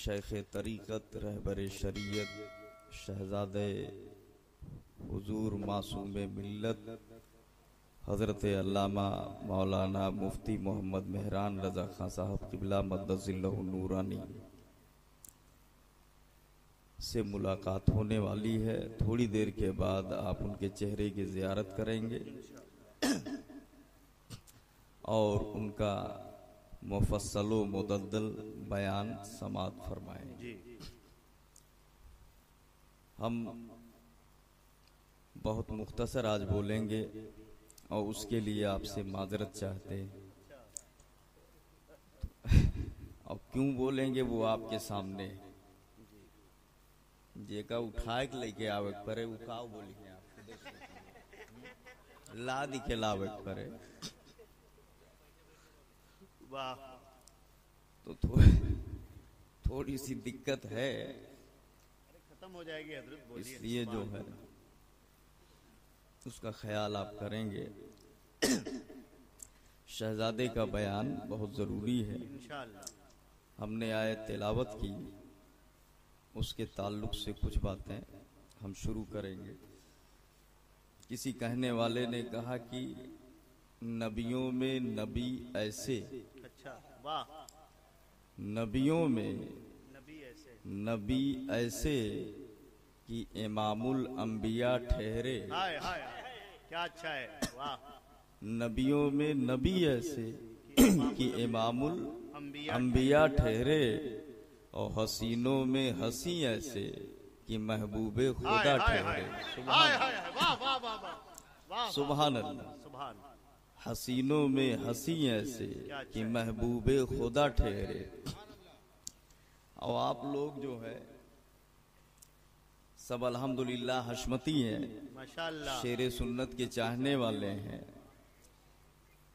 शेख तरीक़त रहबर शरीयत शहज़ादे हुजूर मासूम मिल्लत हज़रत अल्लामा मौलाना मुफ्ती मोहम्मद मेहरान रज़ा खां साहब क़िबला मद्दज़िल्लहु नूरानी से मुलाकात होने वाली है। थोड़ी देर के बाद आप उनके चेहरे की ज़ियारत करेंगे और उनका मुफस्सलो मुदद्दल बयान समाअत फरमाएंगे। हम बहुत मुख्तसर आज बोलेंगे और उसके लिए आपसे माजरत चाहते हैं। और क्यों बोलेंगे वो आपके सामने जेका उठाए के लेके आवे परे उकाव बोलिए आप ला दिखे लावे परे तो थोड़ी सी दिक्कत है, खत्म हो जाएगी हजरत, बोलिए। इसलिए जो है उसका ख्याल आप करेंगे। शहजादे का बयान बहुत ज़रूरी है। इंशाअल्लाह हमने आयत तिलावत की, उसके ताल्लुक से कुछ बातें हम शुरू करेंगे। किसी कहने वाले ने कहा कि नबियों में नबी ऐसे, अच्छा वाह, नबियों में नबी ऐसे, नबी ऐसे कि इमामुल अंबिया ठहरे। हाय हाय क्या अच्छा है, वाह। नबियों में नबी ऐसे कि इमामुल अंबिया ठहरे और हसीनों में हसी ऐसे कि महबूबे खुदा ठहरे। सुभान अल्लाह। सुभान। हसीनों में हसी ऐसे कि महबूबे खुदा ठहरे। और आप लोग जो है सब अल्हम्दुलिल्लाह हशमती हैं, माशाअल्लाह, शेरे सुन्नत के चाहने वाले हैं।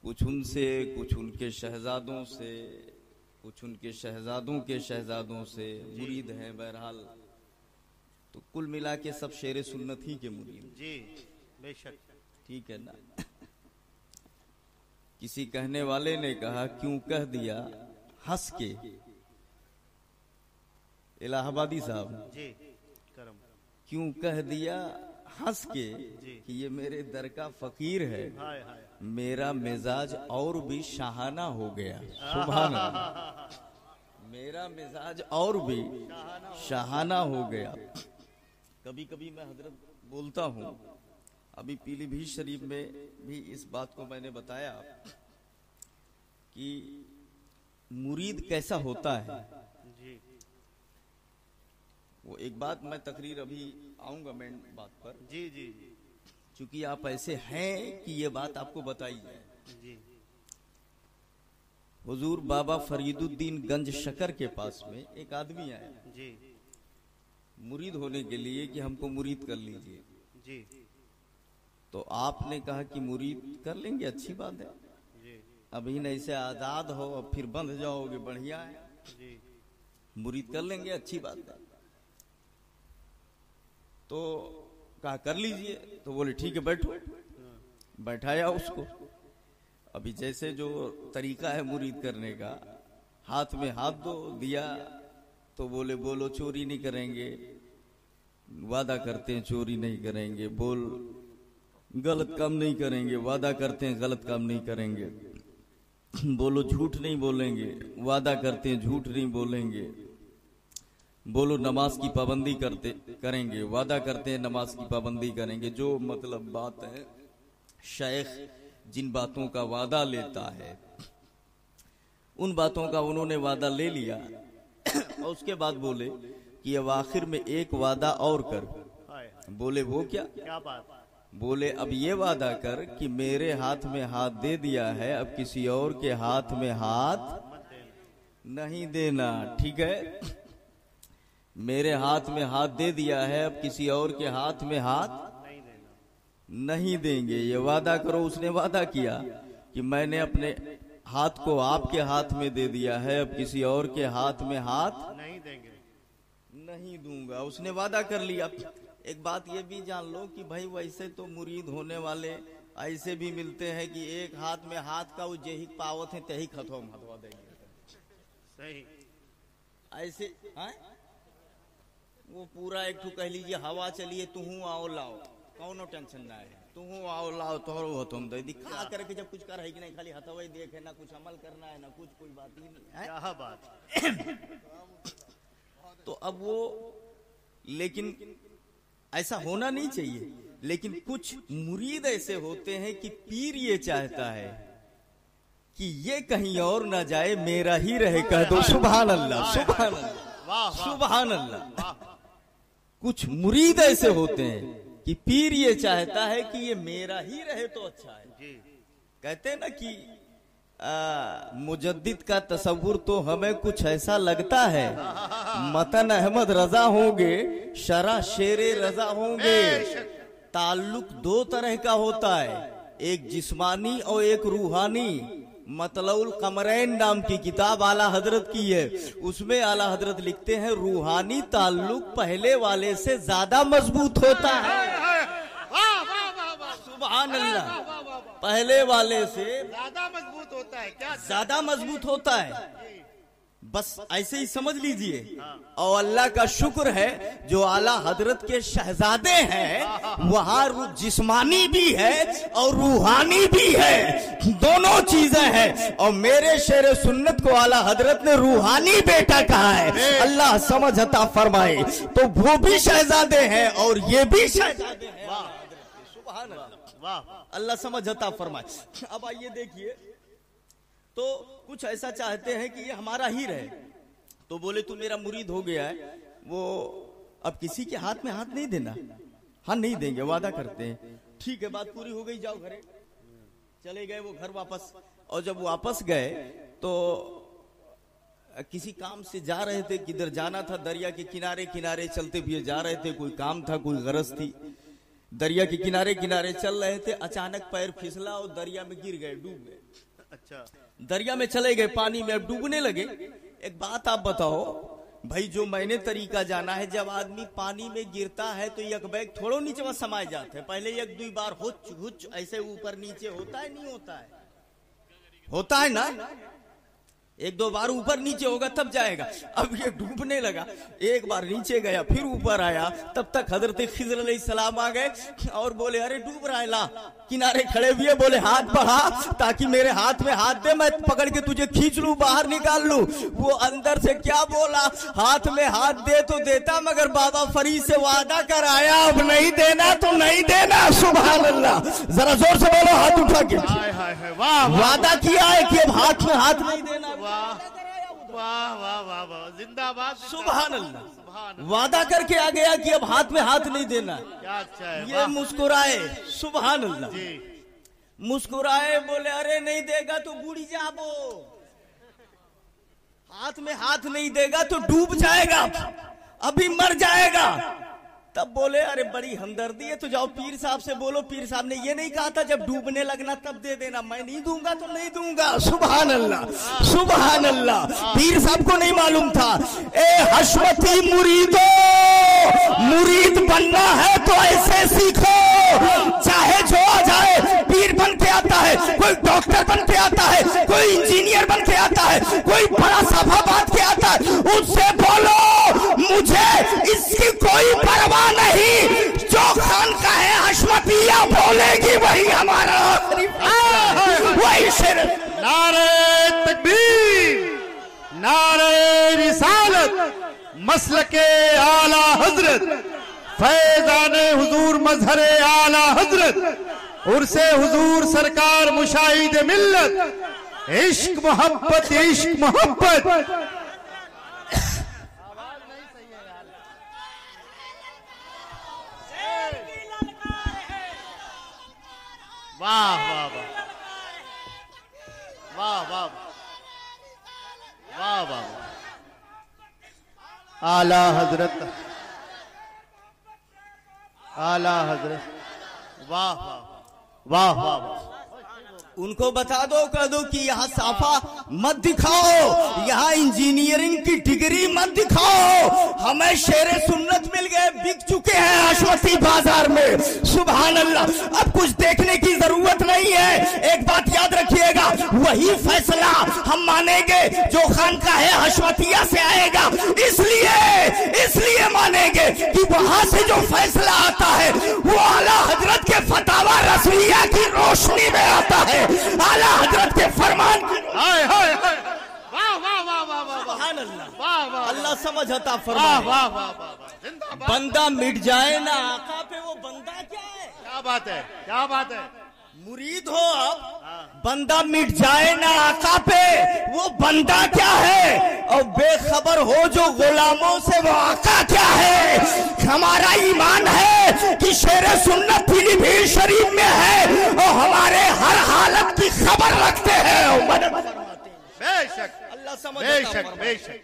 कुछ उनसे, कुछ उनके शहजादों से, कुछ उनके शहजादों के शहजादों से मुरीद हैं। बहरहाल तो कुल मिला के सब शेरे सुन्नत ही के मुरीद जी, बेशक, ठीक है ना। किसी कहने वाले ने कहा क्यों कह दिया हंस के, इलाहाबादी साहब जी करम, क्यों कह दिया हंस के कि ये मेरे दर का फकीर है, हाय हाय, मेरा मिजाज और भी शाहाना हो गया। सुभान अल्लाह। मेरा मिजाज और भी शाहाना हो गया। कभी कभी मैं हजरत बोलता हूँ, अभी पीलीभीत शरीफ में भी इस बात को मैंने बताया कि मुरीद कैसा होता है। जी वो एक बात मैं तकरीर अभी आऊंगा मैं बात पर, जी जी जी क्योंकि आप ऐसे हैं कि ये बात आपको बताई जाए। जी, हुजूर बाबा फरीदुद्दीन गंज शकर के पास में एक आदमी आया जी मुरीद होने के लिए कि हमको मुरीद कर लीजिए। जी तो आपने कहा कि मुरीद कर लेंगे, अच्छी बात है, जी अभी नहीं से आजाद हो और फिर बंध जाओगे, बढ़िया है, जी, मुरीद कर लेंगे, अच्छी बात है। तो कहा कर लीजिए। तो बोले ठीक है बैठो। बैठाया उसको। अभी जैसे जो तरीका है मुरीद करने का, हाथ में हाथ दो दिया तो बोले बोलो चोरी नहीं करेंगे, वादा करते हैं चोरी नहीं करेंगे, बोल गलत काम नहीं करेंगे, वादा करते हैं गलत काम नहीं करेंगे, बोलो झूठ नहीं बोलेंगे, वादा करते हैं झूठ नहीं बोलेंगे, बोलो नमाज की पाबंदी करेंगे, वादा करते हैं नमाज की पाबंदी करेंगे। जो मतलब बात है, शेख जिन बातों का वादा लेता है उन बातों का उन्होंने वादा ले लिया। और उसके बाद बोले कि अब आखिर में एक वादा और कर। हाय, बोले वो क्या? क्या बात, बोले अब ये वादा कर कि मेरे हाथ में हाथ दे दिया है, अब किसी और के हाथ में हाथ मत देना, नहीं देना, ठीक है? मेरे हाथ में हाथ दे दिया है, अब किसी और के हाथ में हाथ नहीं देना, नहीं देंगे, ये वादा करो। उसने वादा किया कि मैंने अपने हाथ को आपके हाथ में दे दिया है, अब किसी और के हाथ में हाथ नहीं देंगे, नहीं दूंगा। उसने वादा कर लिया। एक बात ये भी जान लो कि भाई वैसे तो मुरीद होने वाले ऐसे भी मिलते हैं कि एक हाथ में हाथ का वो जेही पावत है तही खतम हटवा देंगे। सही, ऐसे हाँ? वो पूरा एक ठू कह लीजिए हवा चलिए तू आओ लाओ, कौनो टेंशन ना है, तू आओ लाओ तोहरो हो तुम दे दिखा करके जब कुछ कर है कि नहीं, खाली हथवई देखे ना कुछ अमल करना है ना कुछ, कोई बात ही नहीं है। क्या बात। तो अब वो, लेकिन ऐसा होना नहीं चाहिए। लेकिन कुछ मुरीद ऐसे होते हैं कि पीर ये चाहता है कि ये कहीं और ना जाए, मेरा ही रहे, कह दो सुभान अल्लाह, सुभान अल्लाह, सुभान अल्लाह। कुछ मुरीद ऐसे होते हैं कि पीर ये चाहता है कि ये मेरा ही रहे तो अच्छा है। कहते हैं ना कि मुजद्दिद का तसव्वुर तो हमें कुछ ऐसा लगता है, मतन अहमद रजा होंगे, शरा शेरे रजा होंगे। ताल्लुक दो तरह का होता है, एक जिस्मानी और एक रूहानी। मतलउल कमरैन नाम की किताब आला हजरत की है, उसमें आला हजरत लिखते हैं रूहानी ताल्लुक पहले वाले से ज्यादा मजबूत होता है। सुभान अल्लाह, पहले वाले से ज्यादा मजबूत होता है। क्या ज्यादा मजबूत होता है, बस ऐसे ही समझ लीजिए। और अल्लाह का शुक्र है जो आला हजरत के शहजादे हैं, वहाँ जिस्मानी भी है और रूहानी भी है, दोनों चीजें हैं। और मेरे शेर सुन्नत को आला हजरत ने रूहानी बेटा कहा है, अल्लाह समझ अता फरमाए। तो वो भी शहजादे हैं और ये भी शहजादे हैं। सुभान अल्लाह, अल्लाह समझ अता फरमाए। अब आइए देखिए, तो कुछ ऐसा चाहते हैं कि ये हमारा ही रहे। तो बोले तू मेरा मुरीद हो गया है, वो अब किसी के हाथ में हाथ नहीं देना। हाँ नहीं देंगे, वादा करते हैं। ठीक है, बात पूरी हो गई, जाओ घरे। चले गए वो घर वापस। और जब वापस गए तो किसी काम से जा रहे थे, किधर जाना था, दरिया के किनारे किनारे चलते हुए जा रहे थे, कोई काम था, कोई गरज थी। दरिया के किनारे किनारे चल रहे थे, अचानक पैर फिसला और दरिया में गिर गए, डूब गए। अच्छा, दरिया में चले गए, पानी में अब डूबने लगे। एक बात आप बताओ भाई, जो मैंने तरीका जाना है, जब आदमी पानी में गिरता है तो एक बैग थोड़ो नीचे समाये जाते हैं, पहले एक दो बार हुच हुच ऐसे ऊपर नीचे होता है, नहीं होता है? होता है ना, एक दो बार ऊपर नीचे होगा तब जाएगा। अब ये डूबने लगा, एक बार नीचे गया फिर ऊपर आया, तब तक हजरत खिज़र अलैहिस्सलाम आ गए और बोले अरे डूब रहा है, ला। किनारे खड़े हुए बोले हाथ बढ़ा ताकि मेरे हाथ में हाथ दे, मैं पकड़ के तुझे खींच लूं, बाहर निकाल लूं। वो अंदर से क्या बोला, हाथ में हाथ दे तो देता, मगर बाबा फरीद से वादा कर आया, अब नहीं देना तो नहीं देना। सुभान अल्लाह, जरा जोर से बोलो, हाथ उठा के। वादा किया है कि अब हाथ में हाथ नहीं देना। वाह वाह वाह वाह, जिंदाबाद। सुभान अल्लाह, वादा करके आ गया कि अब हाथ में हाथ नहीं देना। क्या अच्छा है। ये मुस्कुराए, सुभान अल्लाह, मुस्कुराए, बोले अरे नहीं देगा तो बूढ़ी जाबो, हाथ में हाथ नहीं देगा तो डूब जाएगा, अभी मर जाएगा। तब बोले अरे बड़ी हमदर्दी है, तो जाओ पीर साहब से बोलो। पीर साहब ने ये नहीं कहा था जब डूबने लगना तब दे देना, मैं नहीं दूंगा तो नहीं दूंगा। सुभान अल्लाह, सुभान अल्लाह, पीर साहब को नहीं मालूम था। ए हशमती मुरीदो, मुरीद बनना है तो ऐसे सीखो, चाहे जो आ जाए, पीर बन के आता है, कोई डॉक्टर बन के आता है, कोई इंजीनियर बन के आता है, कोई बड़ा सभा बात के आता है, उससे बोलो मुझे इसकी कोई परवाह नहीं, जो खान का है हशमतिया बोलेगी वही हमारा, वही शेर। नारे तकबीर, नारे रिसालत, मसलके आला हजरत, फैज़ाने हुजूर मजहरे आला हजरत, उर्से हुजूर सरकार मुशाहिद मिल्लत, इश्क मोहब्बत, इश्क मोहब्बत। वाह वाह वाह वाह वाह वाह, आला हजरत, आला हजरत, वाह वाह वाह वाह। उनको बता दो, कह दो कि यहाँ साफा मत दिखाओ, यहाँ इंजीनियरिंग की डिग्री मत दिखाओ, हमें शेरे सुन्नत मिल गए, बिक चुके हैं हशमती बाजार में। सुभान अल्लाह, अब कुछ देखने की जरूरत नहीं है। एक बात याद रखिएगा, वही फैसला हम मानेंगे जो खानकाहे हशमतिया से आएगा। कि वहां से जो फैसला आता है वो आला हजरत के फतावा रसूलिया की रोशनी में आता है, आला हजरत के फरमान की। हाय हाय हाय, वाह वाह वाह वाह वाह, सुभान अल्लाह, वाह वाह, अल्लाह समझ आता वाह फरमाए। वाह वाह वाह, जिंदाबाद। बंदा मिट जाए ना आका पे, वो बंदा क्या है? क्या बात है, क्या बात है। मुरीद हो आप, बंदा मिट जाए ना आका पे, वो बंदा क्या है? और बेखबर हो जो गुलामों से, वो आका क्या है? हमारा ईमान है कि शेर सुन्नत पीलीभीत शरीफ में है और हमारे हर हालत की खबर रखते हैं और मदद फरमाते हैं। बेशक, अल्लाह समझ बेशक बेशक।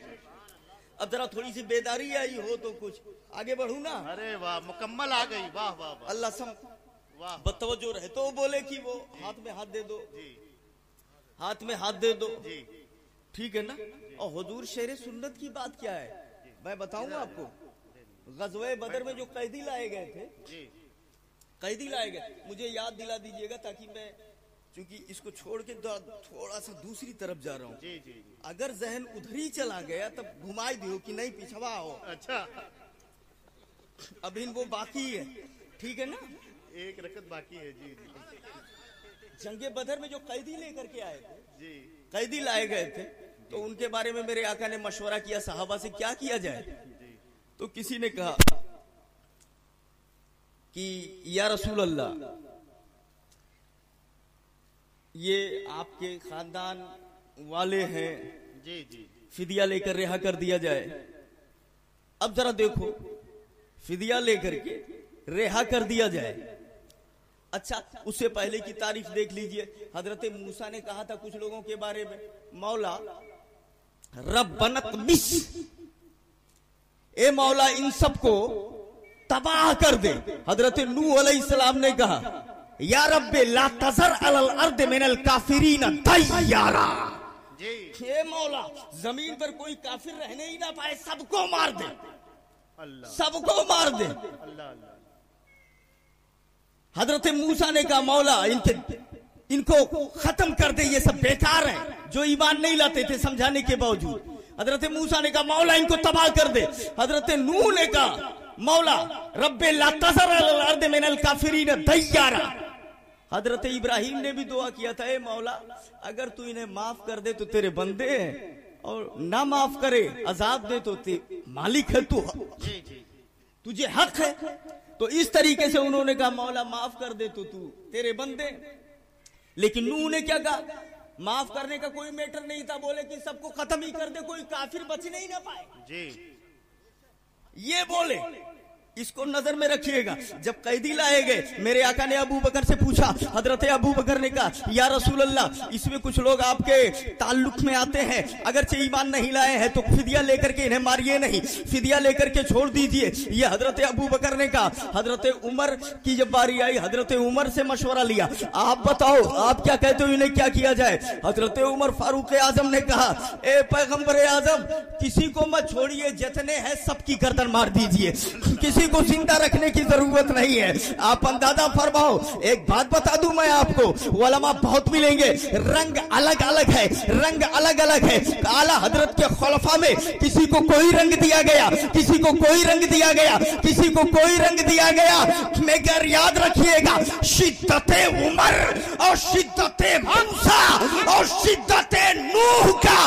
अब जरा थोड़ी सी बेदारी आई हो तो कुछ आगे बढ़ू ना। अरे वाह, मुकम्मल आ गई, वाह वाह वाह, अल्लाह समझ, वाह। बतवज्जो रहे तो बोले कि वो हाथ में हाथ दे दो, जी हाथ में हाथ दे दो, जी, ठीक है ना। और हुजूर शेर सुन्नत की बात क्या है मैं बताऊंगा आपको। गज़वे बदर में जो कैदी लाए गए थे, जी कैदी लाए गए, मुझे याद दिला दीजिएगा ताकि मैं, क्योंकि इसको छोड़ के थोड़ा सा दूसरी तरफ जा रहा हूँ। जी जी, अगर जहन उधर ही चला गया तब घुमाई दियो कि नहीं पिछवा आओ, अच्छा, अभी वो बाकी है, ठीक है ना। एक रकत बाकी है। जी जी जंगे बदर में जो कैदी लेकर के आए थे, जी, कैदी लाए गए थे, तो उनके बारे में मेरे आका ने मशवरा किया सहाबा से क्या किया जाए। तो किसी ने कहा कि या रसूल अल्लाह, ये आपके खानदान वाले हैं, जी जी, फिदिया लेकर रिहा कर दिया जाए। अब जरा देखो, फिदिया लेकर के रिहा कर दिया जाए। अच्छा, उससे पहले की तारीफ देख लीजिए। हजरत मूसा ने कहा था कुछ लोगों के बारे में, मौला रब्बनत मिस, ए मौला इन सबको तबाह कर दे। हजरत नूह अलैहिस्सलाम ने कहा या रब्बे ला तज़र अलल अर्द मिनल काफिरीन दय्यारा, जी, हे मौला जमीन पर कोई काफिर रहने ही ना पाए, सबको मार दे, अल्लाह सबको मार दे। अल्लाह अल्लाह, हजरत मूसा ने कहा मौला इनको खत्म कर दे, ये सब बेकार हैं जो ईमान नहीं लाते थे समझाने के बावजूद। हजरत मूसा ने कहा मौला इनको तबाह कर दे। हजरत नूह ने कहा मौला रब्बे ला तज़र अलल अर्द मिनल काफिरीन दय्यारा। हजरत इब्राहिम ने भी दुआ किया था, ए मौला अगर तू इन्हें माफ कर दे तो तेरे बंदे हैं, और ना माफ करे अजाब दे तो मालिक है तू, जी जी, तुझे हक है। तो इस तरीके से उन्होंने कहा मौला माफ कर दे तो तू तेरे बंदे। लेकिन नूह ने क्या कहा, माफ करने का कोई मैटर नहीं था, बोले कि सबको खत्म ही कर दे, कोई काफिर बचने ही ना पाए, जी, ये बोले। इसको नजर में रखिएगा। जब कैदी लाए गए, मेरे आका ने अबू बकर से पूछा, हजरत अबू बकर ने कहा या रसूल अल्लाह, इसमें कुछ लोग आपके ताल्लुक में आते हैं, अगरचे ईमान नहीं लाए हैं तो फिदिया लेकर के इन्हें मारिए नहीं, फिदिया लेकर के छोड़ दीजिए। ये हजरत अबू बकर ने कहा। हजरत उमर की जब बारी आई, हजरत उमर से मशवरा लिया, आप बताओ आप क्या कहते हो, इन्हें क्या किया जाए। हजरत उमर फारूक आजम ने कहा, ए पैगंबर आजम, किसी को मत छोड़िए, जितने हैं सबकी गर्दन मार दीजिए, किसी को जिंदा रखने की जरूरत नहीं है। आप अंदाजा फरमाओ, एक बात बता दूं मैं आपको, उलमा बहुत मिलेंगे, रंग अलग अलग है, रंग अलग अलग है। आला हजरत के खुलफा में किसी को कोई रंग दिया गया, किसी को कोई रंग दिया गया, किसी को कोई रंग दिया गया। मगर याद रखिएगा, शिद्दते उमर और शिद्दते मूसा और शिद्दते नूह का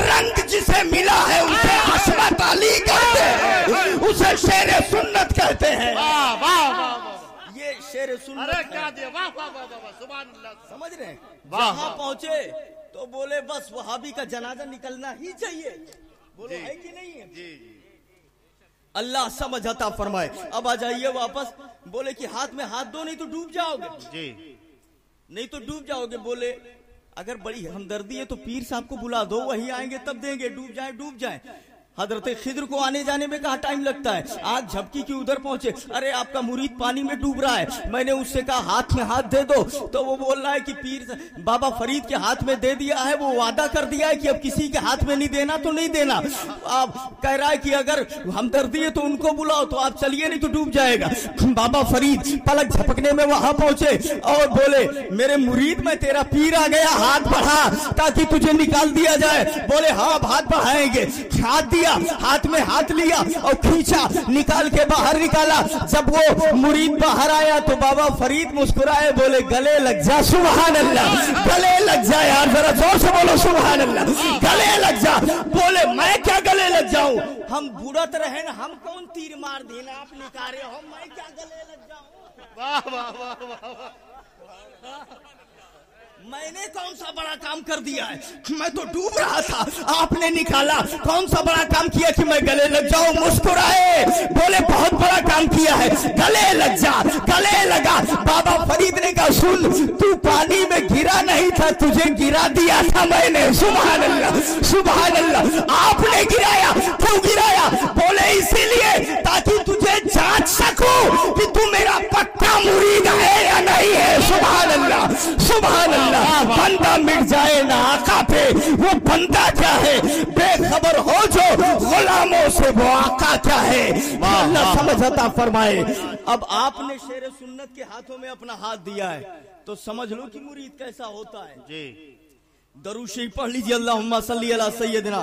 रंग जिसे मिला है उसे असमत अली कहते हैं, उसे शेर सुन्नत कहते हैं। वाह वाह वाह वाह, ये शेर सुन्नत अरे है। क्या दिया, वाह वाह वाह वाह, सुभान अल्लाह, समझ रहे हैं। वाह, वहां वाह। पहुंचे तो बोले बस वहाबी का जनाजा निकलना ही चाहिए, बोलो जी। है कि नहीं है। जी जी, अल्लाह समझ आता फरमाए। अब आ जाइए वापस, बोले कि हाथ में हाथ दो नहीं तो डूब जाओगे, जी, नहीं तो डूब जाओगे। बोले अगर बड़ी हमदर्दी है तो पीर साहब को बुला दो, वही आएंगे तब देंगे, डूब जाए डूब जाए। हजरत खिद्र को आने जाने में कहा टाइम लगता है, आग झपकी की उधर पहुंचे, अरे आपका मुरीद पानी में डूब रहा है। मैंने उससे कहा हाथ में हाथ दे दो, तो वो बोल रहा है कि पीर बाबा फरीद के हाथ में दे दिया है, वो वादा कर दिया है कि अब किसी के हाथ में नहीं देना तो नहीं देना। आप कह रहा है कि अगर हमदर्दी है तो उनको बुलाओ, तो आप चलिए नहीं तो डूब जाएगा। बाबा फरीद पलक झपकने में वहां पहुंचे और बोले मेरे मुरीद में तेरा पीर आ गया, हाथ बढ़ा ताकि तुझे निकाल दिया जाए। बोले हाँ हाथ बढ़ाएंगे, हाथ दिया लिया, हाथ में हाथ लिया और खींचा, निकाल के बाहर निकाला। जब वो मुरीद बाहर आया तो बाबा फरीद मुस्कुराए, बोले गले लग जा। सुभान अल्लाह, गले लग जा यार, जरा जोर से बोलो सुभान अल्लाह, गले लग जा। बोले मैं क्या गले लग जाऊं, हम बुड़त रहे ना, हम कौन तीर मार देना, आप निकारे हो, मैं क्या गले लग जाऊं। वाह वाह वाह वाह वाह। मैंने कौन सा बड़ा काम कर दिया है, मैं तो डूब रहा था, आपने निकाला। कौन सा बड़ा काम किया कि मैं गले लग जाऊं। मुस्कुराए, बोले बहुत बड़ा काम किया है, गले लग जा। गले लगा। बाबा फरीद ने कहा सुन, तू पानी में गिरा नहीं था, तुझे गिरा दिया था मैंने। सुभान अल्लाह, सुभान अल्लाह। आपने गिराया, क्यों गिराया, बोले इसीलिए ताकि तुझे जांच सकूं कि तू मेरा पक्का मुरीद है या नहीं है। सुभान अल्लाह, सुभान अल्लाह। बंदा मिट जाए ना आका पे, वो बंदा क्या है, बेखबर हो जो गुलामों से, वो आका क्या है। अल्लाह समझ अता फरमाए। अब आपने शेर सुन्नत के हाथों में अपना हाथ दिया है तो समझ लो कि मुरीद कैसा होता है जी। दरूद शरीफ पढ़ लीजिए। अल्लाहुम्मा सल्ली अला सय्यदना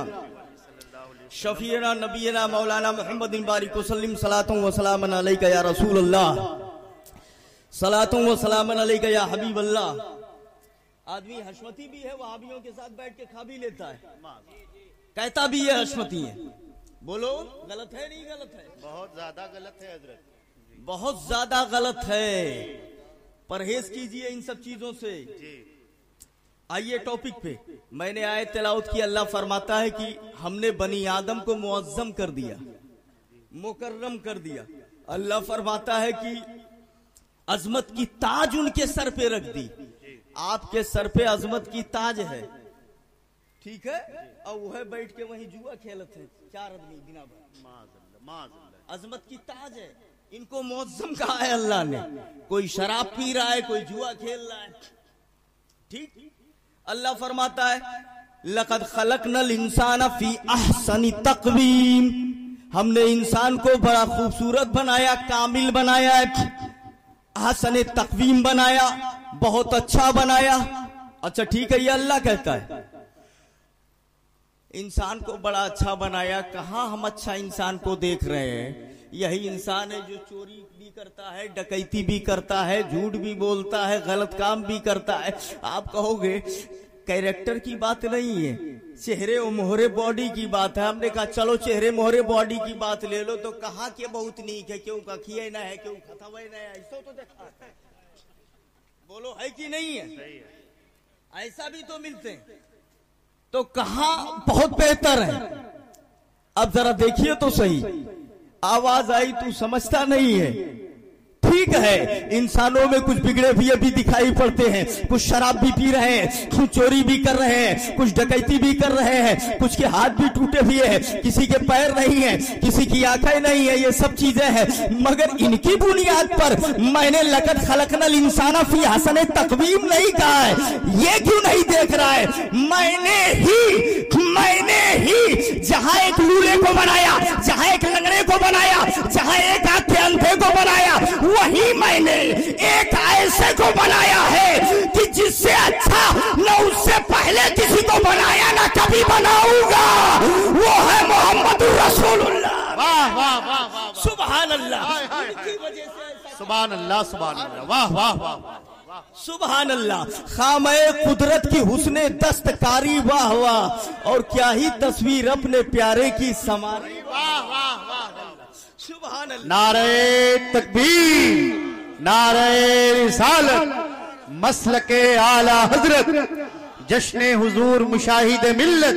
शफीना नबीना मौलाना मुहम्मदिन बारिक वसल्लिम सलातुन व सलामन अलैका या रसूल अल्लाह, सलातुन व सलामन अलैका या हबीब अल्लाह। आदमी हशमती भी है, वहाबियों के साथ बैठ के खा भी लेता है, कहता भी है हशमती है। बोलो गलत है नहीं गलत है, बहुत ज्यादा गलत है हजरत, बहुत ज्यादा गलत है। परहेज कीजिए इन सब चीजों से। आइए टॉपिक पे। मैंने आयत तिलावत की, अल्लाह फरमाता है कि हमने बनी आदम को मुअज्जम कर दिया, मुकर्रम कर दिया। अल्लाह फरमाता है कि अजमत की ताज उनके सर पे रख दी। आपके सर पे अजमत की ताज है, ठीक है, और वह बैठ के वहीं जुआ खेलते हैं 4 आदमी बिना अजमत की ताज है। इनको मुअज्जम कहा है अल्लाह ने। कोई शराब पी रहा है, कोई जुआ खेल रहा है, ठीक। अल्लाह फरमाता है लक़द खलक़नल इंसाना फी अहसनि तक़वीम, हमने इंसान को बड़ा खूबसूरत बनाया, कामिल बनाया, अहसन तक़वीम बनाया, बहुत अच्छा बनाया। अच्छा ठीक है, ये अल्लाह कहता है इंसान को बड़ा अच्छा बनाया। कहाँ हम अच्छा इंसान को देख रहे हैं। यही इंसान है जो चोरी भी करता है, डकैती भी करता है, झूठ भी बोलता है, गलत काम भी करता है। आप कहोगे कैरेक्टर की बात नहीं है, चेहरे और मोहरे बॉडी की बात है। हमने कहा चलो चेहरे मोहरे बॉडी की बात ले लो, तो कहा के बहुत नीक है, क्यों कखिए ना है, क्यों खतवे ना है, ऐसा तो देखा है। बोलो है कि नहीं है, ऐसा भी तो मिलते हैं। तो कहा बहुत बेहतर है। अब जरा देखिए तो सही, आवाज आई तू समझता नहीं है, ठीक है। इंसानों में कुछ बिगड़े भी अभी दिखाई पड़ते हैं, कुछ शराब भी पी रहे हैं, कुछ चोरी भी कर रहे हैं, कुछ डकैती भी कर रहे हैं, कुछ के हाथ भी टूटे हुए हैं, किसी के पैर नहीं है, किसी की आंखें नहीं है, ये सब चीजें हैं। मगर इनकी बुनियाद पर मैंने लक़द खलक़नल इंसाना फी अहसनि तक़वीम नहीं कहा है। ये क्यों नहीं देख रहा है, मैंने ही जहां एक लूले को बनाया, जहां एक लंगड़े को बनाया, जहां एक आंख के अंधे को बनाया, वही मैंने एक ऐसे को बनाया है कि जिससे अच्छा न उससे पहले किसी को बनाया ना कभी बनाऊंगा। वो है मोहम्मद रसूलुल्लाह। वाह वाह वाह वाह, सुभान अल्लाह, सुभान अल्लाह, सुभान अल्लाह, वाह वाह वाह वाह, सुभान अल्लाह। खामे कुदरत की हुस्ने दस्तकारी, वाह वाह। और क्या ही तस्वीर अपने प्यारे की समारी, वाह वाह वाह, सुभान अल्लाह। नारे तकबीर, नारे रिसालत, मसलके आला हजरत, जश्ने हुजूर मुशाहिद मिल्लत।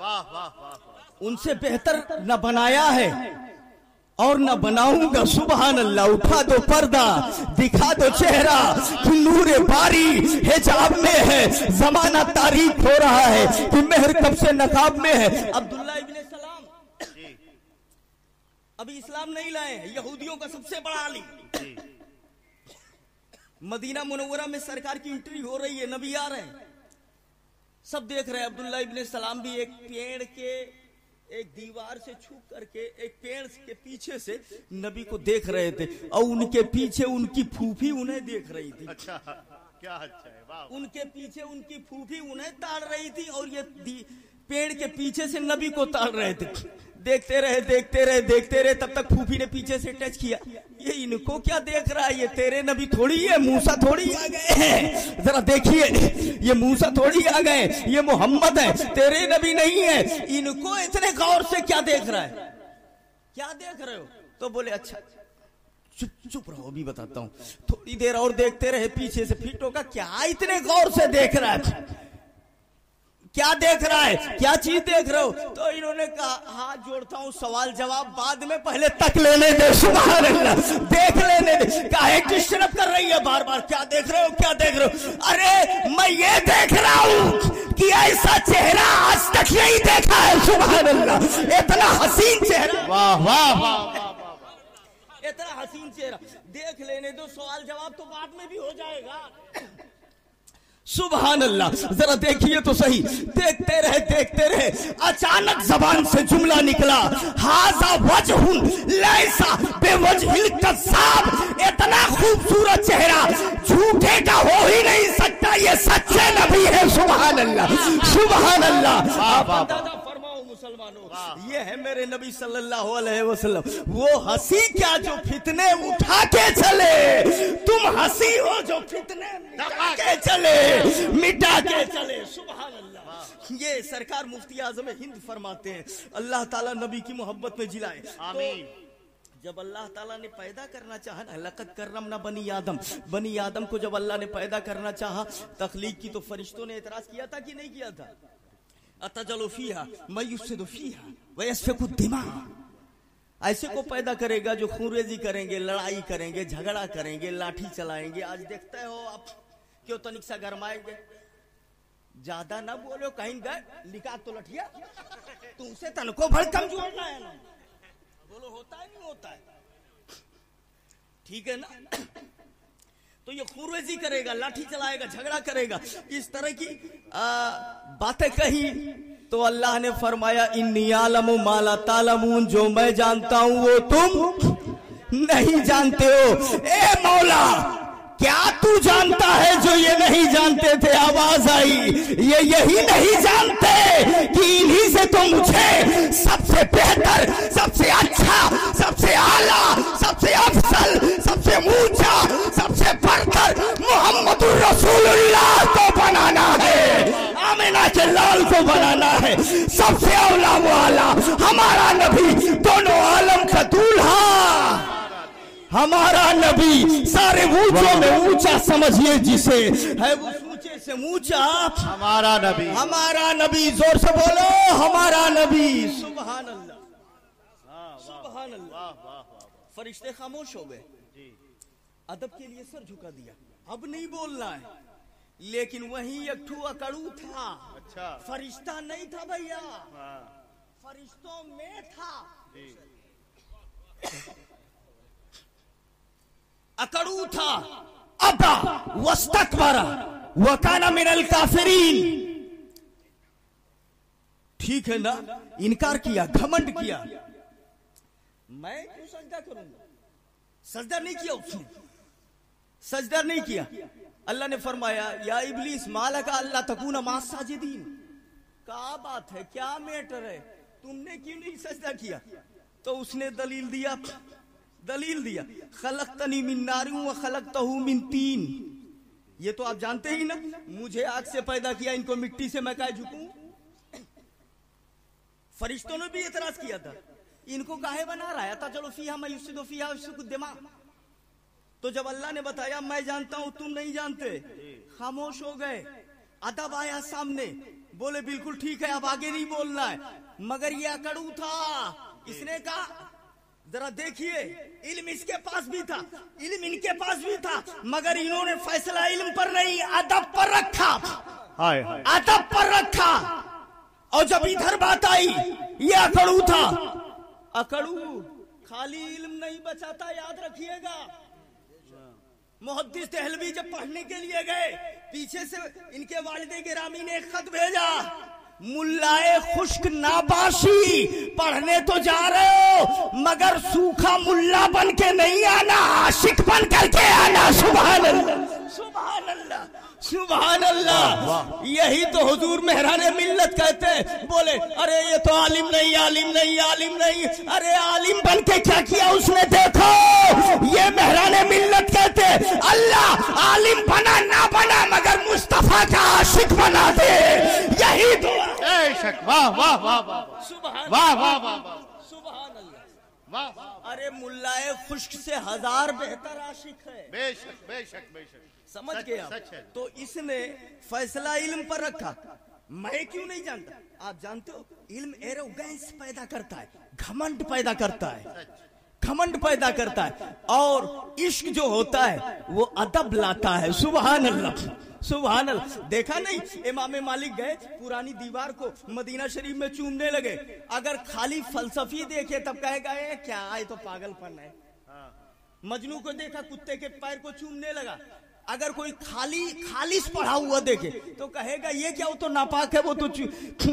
वाह वाह वाह, उनसे बेहतर न बनाया है और न बनाऊंगा। सुभान अल्लाह। उठा दो पर्दा, दिखा दो चेहरा कि नूरे बारी हिजाब में है। जमाना तारीख हो रहा है कि मेहर कब से नकाब में है। अब्दुल्ला इब्ने सलाम अभी इस्लाम नहीं लाए हैं, यहूदियों का सबसे बड़ा आलिम। मदीना मुनव्वरा में सरकार की एंट्री हो रही है, नबी आ रहे हैं, सब देख रहे हैं। अब्दुल्ला इब्ने सलाम भी एक पेड़ के एक दीवार से छू करके एक पेड़ के पीछे से नबी को देख रहे थे, और उनके पीछे उनकी फूफी उन्हें देख रही थी। अच्छा, क्या अच्छा है, वाह। उनके पीछे उनकी फूफी उन्हें ताड़ रही थी, और ये पेड़ के पीछे से नबी को ताड़ रहे थे। देखते रहे, तब तक फूफी ने पीछे से टच किया, ये इनको क्या देख रहा है, ये तेरे नबी थोड़ी है, मूसा थोड़ी आ गए हैं, जरा देखिए ये मूसा थोड़ी आ गए, ये मोहम्मद है, तेरे नबी नहीं है, इनको इतने गौर से क्या देख रहा है, क्या देख रहे हो? तो बोले अच्छा चुप रहो, अभी बताता हूँ। थोड़ी देर और देखते रहे, पीछे से फिर टोका, क्या इतने गौर से देख रहा है, क्या देख रहा है, क्या चीज देख रहे हो? तो इन्होंने कहा हाथ जोड़ता हूँ, सवाल जवाब बाद में, पहले तक लेने दे, सुभान अल्लाह, देख लेने दे। काहे डिस्टर्ब कर रही है बार बार, क्या देख रहे हो, क्या देख रहे हो? अरे मैं ये देख रहा हूँ कि ऐसा चेहरा आज तक नहीं देखा है, सुभान अल्लाह, इतना हसीन चेहरा, वाह वाह वाह, इतना हसीन चेहरा, देख लेने दो, सवाल जवाब तो बाद में भी हो जाएगा। सुभान अल्लाह, जरा देखिए तो सही। देखते रहे, अचानक जबान से जुमला निकला, हाजा वजहुन लैसा बेवजहिल कज़्ज़ाब, इतना खूबसूरत चेहरा झूठे का हो ही नहीं सकता, ये सच्चे नबी है, सुभान अल्लाह, सुभान अल्लाह। मुसलमानों, ये है मेरे नबी सल्लल्लाहु अलैहि वसल्लम, वो हंसी क्या जो फितने उठा के चले, तुम हंसी हो जो फितने मिटा के चले, सुभान अल्लाह। ये सरकार मुफ्ती आज़म हिंद फरमाते हैं, अल्लाह ताला नबी की मोहब्बत में जिलाए, आमीन। जब अल्लाह ताला ने पैदा करना चाहा ना, लक़द कर्रमना बनी आदम को जब अल्लाह ने पैदा करना चाहा तख्लीक की, तो फरिश्तों ने एतराज किया था कि नहीं किया था? अतजलु फीहा मयुफ्सिदु फीहा वयस्फिकु दिमा, ऐसे को पैदा करेगा जो खूनरेजी करेंगे, लड़ाई करेंगे, झगड़ा करेंगे, लाठी चलाएंगे। आज देखते हो आप क्यों तनिक सा गरमाएंगे, ज्यादा ना बोलो, कहीं गए लिखा तो लठिया, तुमसे तनको भड़कम जोड़ना है ना, बोलो होता है नहीं होता है, ठीक है ना? तो ये खूनरेजी करेगा, लाठी चलाएगा, झगड़ा करेगा, इस तरह की बातें कही, तो अल्लाह ने फरमाया इन्नी आलमु मा ला तालमून, जो मैं जानता हूं वो तुम नहीं जानते हो। ए मौला, क्या तू जानता है जो ये नहीं जानते थे? आवाज आई, ये यही नहीं जानते कि इन्हीं से तो मुझे सबसे बेहतर, सबसे अच्छा, सबसे आला, सबसे अफसल, सबसे ऊंचा, सबसे बढ़कर मोहम्मदुर रसूलुल्लाह को बनाना है, आमिना के लाल को बनाना है, सबसे औला वाला हमारा नबी, दोनों आलम का दूल्हा हमारा नबी, सारे ऊंचों में ऊंचा समझिए जिसे है, वो ऊंचे से ऊंचा हमारा नबी, जोर से बोलो हमारा नबी, सुभान अल्लाह, सुभान अल्लाह। फरिश्ते खामोश हो गए, अदब के लिए सर झुका दिया, अब नहीं बोलना है, लेकिन वहीं एक ठू अकड़ू था, अच्छा फरिश्ता नहीं था भैया, फरिश्तों में था, अकड़ू था, अबा वस्तकबरा व काना मिनल काफिरीन, ठीक है ना, इनकार किया, घमंड किया, मैं क्यों सजदा करूंगा, सजदा नहीं किया उसने, सजदा नहीं किया। अल्लाह ने फरमाया या इब्लीस मालका अल्लाह तकूना मास साजिदीन, क्या बात है, क्या मैटर है, तुमने क्यों नहीं सजदा किया? तो उसने दलील दिया, खलक़तनी मिन नारिन व खलक़तहू मिन तीन, ये तो आप जानते ही ना, मुझे आग से पैदा किया, इनको मिट्टी से मैं काहे झुकूं? फरिश्तों ने भी एतराज किया था, इनको काहे बना रहा था, चलो फीहा मयुफ्सिदु फीहा वयस्फिकु दिमा। तो जब अल्लाह ने बताया मैं जानता हूं तुम नहीं जानते, खामोश हो गए। अदब आया सामने, बोले बिल्कुल ठीक है, अब आगे नहीं बोलना है, मगर ये अकड़ू था, इसने कहा जरा देखिए, इल्म इसके पास भी था, इल्म इनके पास भी था, मगर इन्होंने फैसला इल्म पर नहीं अदब पर रखा, अदब पर रखा। और जब इधर बात आई, ये अकड़ू था, अकड़ू खाली इल्म नहीं बचाता, याद रखिएगा। मुहद्दिस देहलवी जब पढ़ने के लिए गए, पीछे से इनके वालिद गिरामी ने एक खत भेजा, मुल्लाए खुश्क नाबाशी, पढ़ने तो जा रहे हो मगर सूखा मुल्ला बन के नहीं आना, आशिक बन करके आना। सुभान अल्लाह, सुभान अल्लाह, सुभान अल्लाह। यही तो हुजूर मेहराने मिल्लत कहते हैं। बोले अरे ये तो आलिम नहीं, आलिम नहीं, आलिम नहीं। अरे आलिम बन के क्या किया उसने, देखो। ये मेहराने मिल्लत कहते हैं अल्लाह आलिम बना ना बना मगर मुस्तफा का आशिक बना दे। यही तो। बेशक, वाह वाह वाह वाह, सुभान वाह वाह वाह वाह, सुभान अल्लाह, वाह। अरे मुल्लाए खुश्क से हजार बेहतर आशिक है। बेशक बेशक बेशक, समझ सच- गए आप? सच है। तो इसने फैसला इल्म पर रखा। मैं क्यों नहीं जानता? आप जानते हो इल्म एरोगेंस पैदा करता है, घमंड पैदा करता है, घमंड पैदा करता है। और इश्क जो होता है वो अदब लाता है। सुभान अल्लाह, सुभान अल्लाह। देखा नहीं इमाम मालिक गए पुरानी दीवार को मदीना शरीफ में चूमने लगे। अगर खाली फलसफी देखे तब कहेगा ये क्या है, तो पागलपन है। मजनू को देखा कुत्ते के पैर को चूमने लगा। अगर कोई खालिस पढ़ा हुआ देखे तो कहेगा ये क्या, वो तो नापाक है, वो तो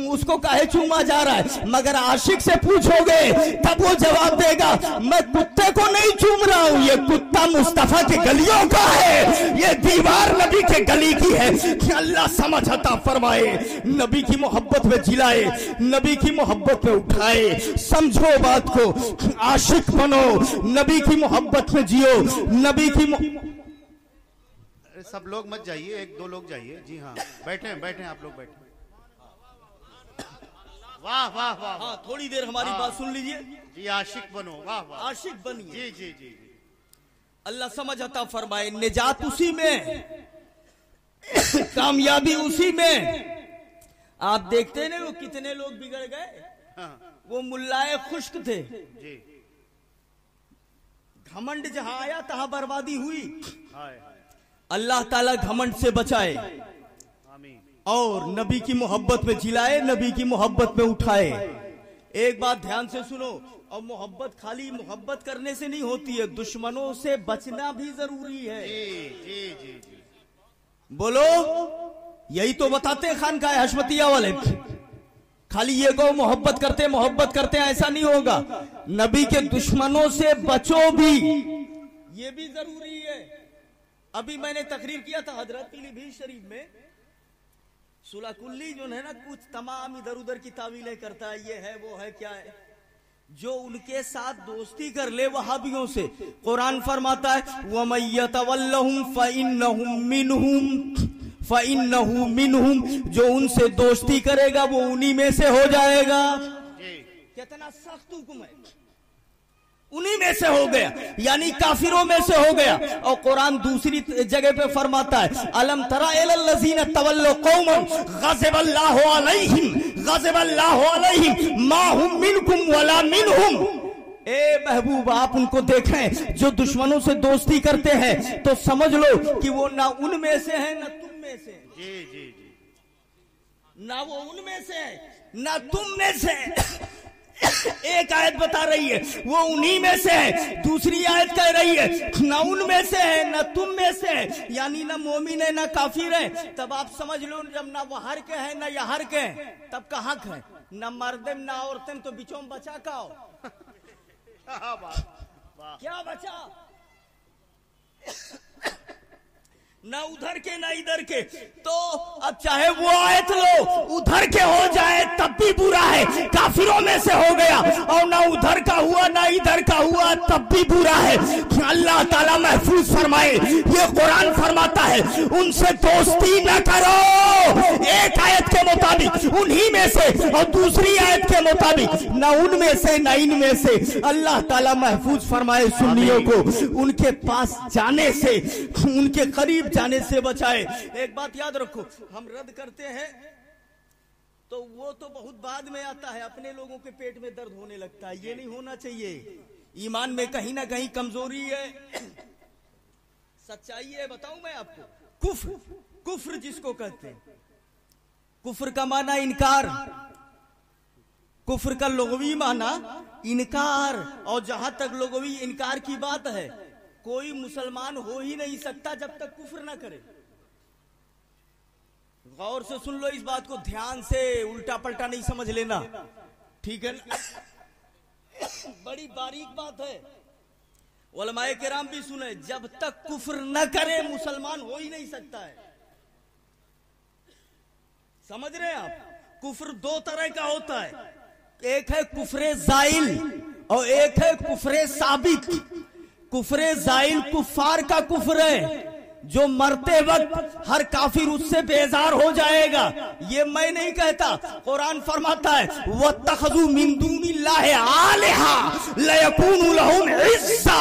उसको काहे चूमा जा रहा है। मगर आशिक से पूछोगे तब वो जवाब देगा मैं कुत्ते को नहीं चूम रहा हूं, ये कुत्ता मुस्तफा की गलियों का है, ये दीवार नबी के गली की है। अल्लाह समझ अता फरमाए, नबी की मोहब्बत में जिलाए, नबी की मोहब्बत में उठाए। समझो बात को, आशिक बनो, नबी की मोहब्बत में जियो, नबी की सब लोग मत जाइए, एक दो लोग जाइए। जी हाँ, बैठे बैठे आप लोग बैठे। वाह वाह वाह, हाँ थोड़ी देर हमारी बात सुन लीजिए। जी आशिक बनो, वाह वाह, आशिक बनिए। जी जी जी। अल्लाह समझ आता फरमाए, निजात उसी में, कामयाबी उसी में। आप देखते हैं ना वो कितने लोग बिगड़ गए। हाँ, वो मुल्लाए खुश्क थे, जी। घमंड जहां आया तहां बर्बादी हुई। हाय हाय, अल्लाह ताला घमंड से बचाए आमीन। और नबी की मोहब्बत में जिलाए, नबी की मोहब्बत में उठाए। एक बात ध्यान से सुनो, और मोहब्बत खाली मोहब्बत करने से नहीं होती है, दुश्मनों से बचना भी जरूरी है। जी जी जी जी, बोलो, यही तो बताते हैं खानकाह हशमतिया वाले। खाली ये को मोहब्बत करते हैं ऐसा नहीं होगा। नबी के दुश्मनों से बचो भी, ये भी जरूरी है। अभी मैंने तकरीर किया था हजरत पीलीभीत शरीफ में। सुलह कुल्ली जो है ना, कुछ तमाम इधर उधर की तावीलें करता है, ये है वो है क्या है। जो उनके साथ दोस्ती कर ले वहाबियों से, कुरान फरमाता है वमय्यतवल्लहुम फइन्नहुम मिनहुम, जो उनसे दोस्ती करेगा वो उन्हीं में से हो जाएगा। कितना सख्त हुक्म है, उन्हीं में से हो गया, यानी काफिरों में से हो गया। और कुरान दूसरी जगह पे फरमाता है अलम तरा इलल्लज़ीना तवल्लौ कौमन ग़ज़िबल्लाहु अलैहिम मा हुम मिनकुम वला मिनहुम। ए महबूब, आप उनको देखें जो दुश्मनों से दोस्ती करते हैं तो समझ लो कि वो ना उनमें से है ना तुम में से। जी जी जी, ना वो उनमें से है ना तुम में से। एक आयत बता रही है वो उन्हीं में से है, दूसरी आयत कह रही है ना उनमें से है ना तुम में से है, यानी ना मोमिन है ना काफिर है। तब आप समझ लो जब ना वहर के है ना यहर के है, तब कहाँ के है? ना मर्दम ना औरतम, तो बिचों बचा का हो। क्या बचा? ना उधर के ना इधर के। तो अब चाहे वो आयत लो, उधर के हो जाए तब भी बुरा है, काफिरों में से हो गया, और ना उधर का हुआ ना इधर का हुआ तब भी बुरा है। अल्लाह ताला महफूज फरमाए, ये कुरान फरमाता है उनसे दोस्ती न करो, एक आयत के मुताबिक उन्हीं में से, और दूसरी आयत के मुताबिक ना उनमें से ना इनमें से। अल्लाह ताला महफूज फरमाए सुन्नियों को उनके पास जाने से, उनके करीब जाने से बचाए। एक बात याद रखो, हम रद्द करते हैं तो वो तो बहुत बाद में आता है, अपने लोगों के पेट में दर्द होने लगता है। ये नहीं होना चाहिए। ईमान में कहीं ना कहीं कमजोरी है, सच्चाई है। बताऊं मैं आपको, कुफ्र जिसको कहते हैं, कुफ्र का माना इनकार, कुफ्र का लुग़वी माना इनकार। और जहां तक लुग़वी इनकार की बात है, कोई मुसलमान हो ही नहीं सकता जब तक कुफ्र ना करे। गौर से सुन लो इस बात को, ध्यान से, उल्टा पलटा नहीं समझ लेना, ठीक है ना? बड़ी बारीक बात है, उलमाए किराम भी सुने, जब तक कुफ्र न करे मुसलमान हो ही नहीं सकता है। समझ रहे हैं आप? कुफ्र दो तरह का होता है, एक है कुफ्रे जाइल और एक है कुफ्रे साबित। कुफ्रे जाइल कुफार का कुफ्र है, जो मरते वक्त हर काफिर उससे बेजार हो जाएगा। ये मैं नहीं कहता, कुरान फरमाता है वत्तखज़ू मिन दूनिल्लाहि आलिहा लयकूनु लहुम इज़्ज़ा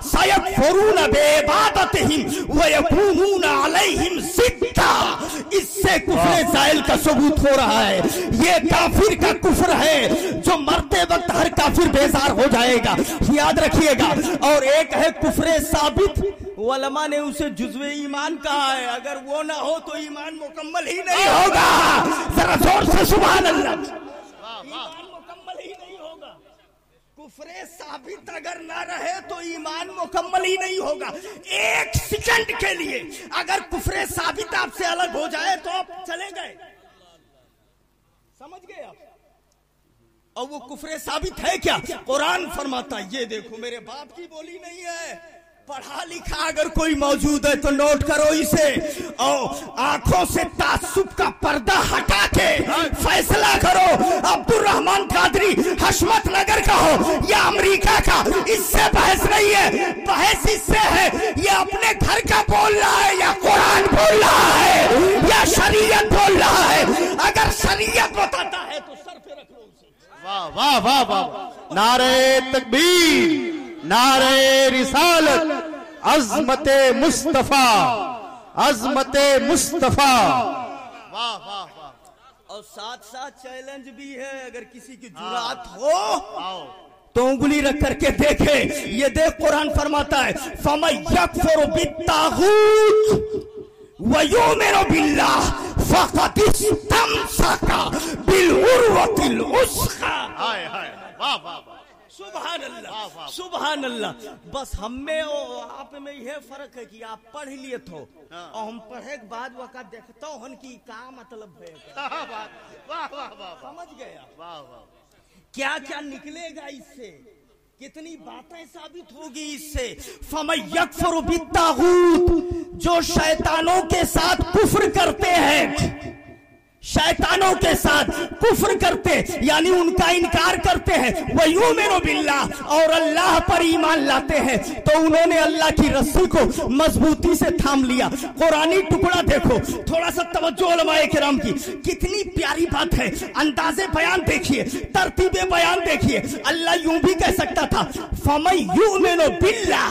सयकफुरून बिइबादतिहिम वयकूनून अलैहिम ज़िद्दा। इससे कुफ्र जाइल का सबूत हो रहा है। ये काफिर का कुफ्र है जो मरते वक्त हर काफिर बेजार हो जाएगा, याद रखिएगा। और एक है कुफ्र साबित, उलमा ने उसे जुज़्वे ईमान कहा है। अगर वो ना हो तो ईमान मुकम्मल ही नहीं होगा। जरा जोर से सुभान अल्लाह। ईमान मुकम्मल ही नहीं होगा। कुफ्रे साबित अगर ना रहे तो ईमान मुकम्मल ही नहीं होगा। एक सेकंड के लिए अगर कुफ्रे साबित आपसे अलग हो जाए तो आप चले गए। समझ गए आप? और वो कुफ्रे साबित है क्या? कुरान फरमाता है, ये देखो मेरे बाप की बोली नहीं है, पढ़ा लिखा अगर कोई मौजूद है तो नोट करो इसे, और आंखों से तासुब का पर्दा हटा के फैसला करो। अब्दुल रहमान कादरी हशमत नगर का हो या अमेरिका का, इससे बहस नहीं है। बहस इससे है ये अपने घर का बोल रहा है या कुरान बोल रहा है या शरीयत बोल रहा है। अगर शरीयत बताता है तो सर पे रख लो उसे। वाह वाह वाह वाह। नारे तकबीर, नारे रिसालत, अज़मते मुस्तफा, अज़मते मुस्तफा। वाह वाह वाह। और साथ साथ चैलेंज भी है, अगर किसी की जुरात हो तो उंगली रख करके देखे। ये देख कुरान फरमाता है फमन यकफुर बित्तागूत व युमिनु बिल्लाह फक़द इस्तमसका बिल उर्वतिल वुस्क़ा। हाय हाय वाह वाह वाह। सुभान अल्लाह, सुभान अल्लाह। बस हम में और आप में यह फर्क है कि आप पढ़ लिए थो और हम पढ़े के बाद वक़्त देखता हूँ कि का मतलब है। वाह वाह वाह। समझ गया? वाह वाह। क्या क्या निकलेगा इससे, कितनी बातें साबित होगी इससे। फमन यकफुर बित्तागूत, जो शैतानों के साथ कुफ्र करते हैं, शैतानों के साथ कुफ्र करते यानी उनका इनकार करते हैं, वह युमिनु बिल्लाह, और अल्लाह पर ईमान लाते हैं, तो उन्होंने अल्लाह की रस्सी को मजबूती से थाम लिया। कुरानी टुकड़ा देखो, थोड़ा सा तवज्जो उलमाए किराम की, कितनी प्यारी बात है। अंदाजे बयान देखिए, तरतीबे बयान देखिए। अल्लाह यूं भी कह सकता था फमन युमिनु बिल्लाह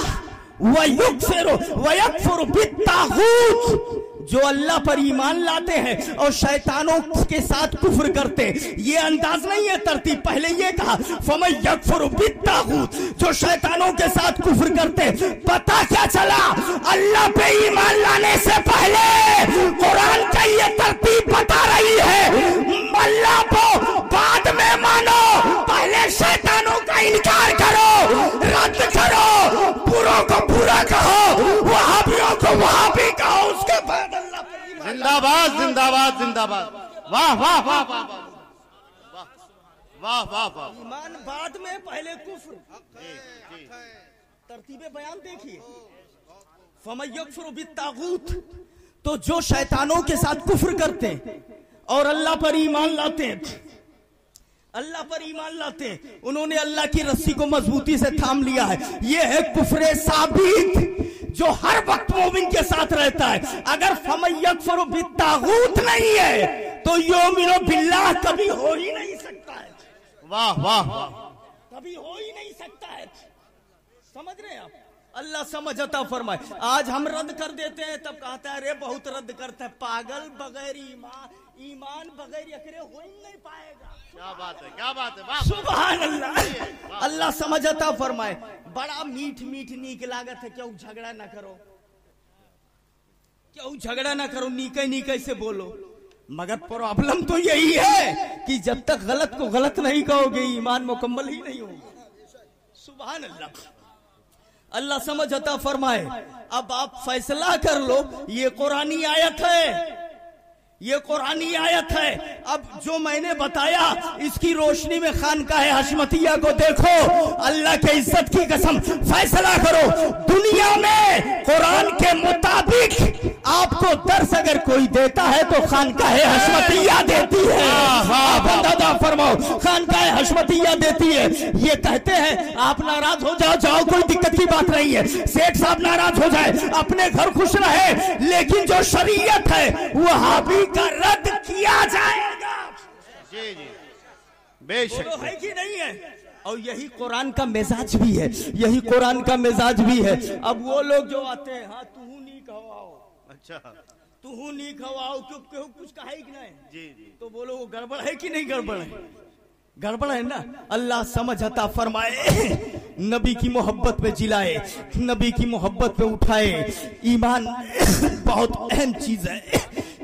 व यकफुर बित्तागूत, जो अल्लाह पर ईमान लाते हैं और शैतानों के साथ कुफ्र करते। ये अंदाज नहीं है तरतीब, पहले ये कहा फमन यकफुर बित्तागूत, जो शैतानों के साथ कुफ्र करते। पता क्या चला? अल्लाह पे ईमान लाने से पहले कुरान का ये तरतीब बता रही है अल्लाह को बाद में मानो, पहले शैतानों का इनकार करो, रद्द करो, बुरों को बुरा कहो, वहाबियों को वहाबी कहो, उसके बाद अल्लाह पर ईमान। जिंदाबाद जिंदाबाद जिंदाबाद। वाह वाह वाह वाह वाह वाह वाह वाह। ईमान बाद में, पहले कुफ्र। तरतीबे बयान देखिए। फमन यकफुर बित्तागूत, तो जो शैतानों के साथ कुफ्र करते और अल्लाह पर ईमान लाते, अल्लाह पर ईमान लाते, उन्होंने अल्लाह की रस्सी को मजबूती से थाम लिया है। यह है कुफ्रे साबित, जो हर वक्त मोमिन के साथ रहता है। अगर फमन यकफुर बित्तागूत नहीं है तो युमिनु बिल्लाह कभी हो ही नहीं सकता है। वाह वाह वाह। कभी हो ही नहीं सकता है। समझ रहे हैं आप? अल्लाह समझ अता फरमाए। आज हम रद्द कर देते हैं, तब कहता है अरे बहुत रद्द करता है, पागल, बगैर ईमान बगैर यकरे हो ही नहीं पाएगा। क्या बात है, क्या बात है। सुभान अल्लाह। अल्लाह समझ अता फरमाए। बड़ा मीठ मीठ नीक लागत है, क्यों झगड़ा ना करो, क्यों झगड़ा ना करो, नीके नीके से बोलो। मगर प्रॉब्लम तो यही है कि जब तक गलत को गलत नहीं कहोगे ईमान मुकम्मल ही नहीं होगा। सुभान अल्लाह। अल्लाह समझ अता फरमाए। अब आप फैसला कर लो, ये कुरानी आयत है, ये कुरानी आयत है। अब जो मैंने बताया इसकी रोशनी में खानकाह हशमतिया को देखो, अल्लाह के इज्जत की कसम फैसला करो, दुनिया में कुरान के मुताबिक आपको दर्स अगर कोई देता है तो खानकाह हशमतिया देती है। आप अंदाजा फरमाओ, खानकाह हशमतिया देती है। ये कहते हैं आप नाराज हो जाओ, कोई दिक्कत की बात नहीं है, सेठ साहब नाराज हो जाए, अपने घर खुश रहे, लेकिन जो शरीयत है वहाबी का रद्द किया जाएगा। जी जी बेशक है कि नहीं है? और यही कुरान का मिजाज भी है, यही कुरान का मिजाज भी है। अब वो लोग जो आते हैं, हाँ तू नहीं खवाओ, अच्छा तू नहीं खवाओ, क्यों कुछ कहा ही नहीं जी जी, तो बोलो वो गड़बड़ है कि नहीं गड़बड़ है? गड़बड़ है ना। अल्लाह समझ अता फरमाए, नबी की मोहब्बत में जिलाए, नबी की मोहब्बत में उठाए। ईमान बहुत अहम चीज है,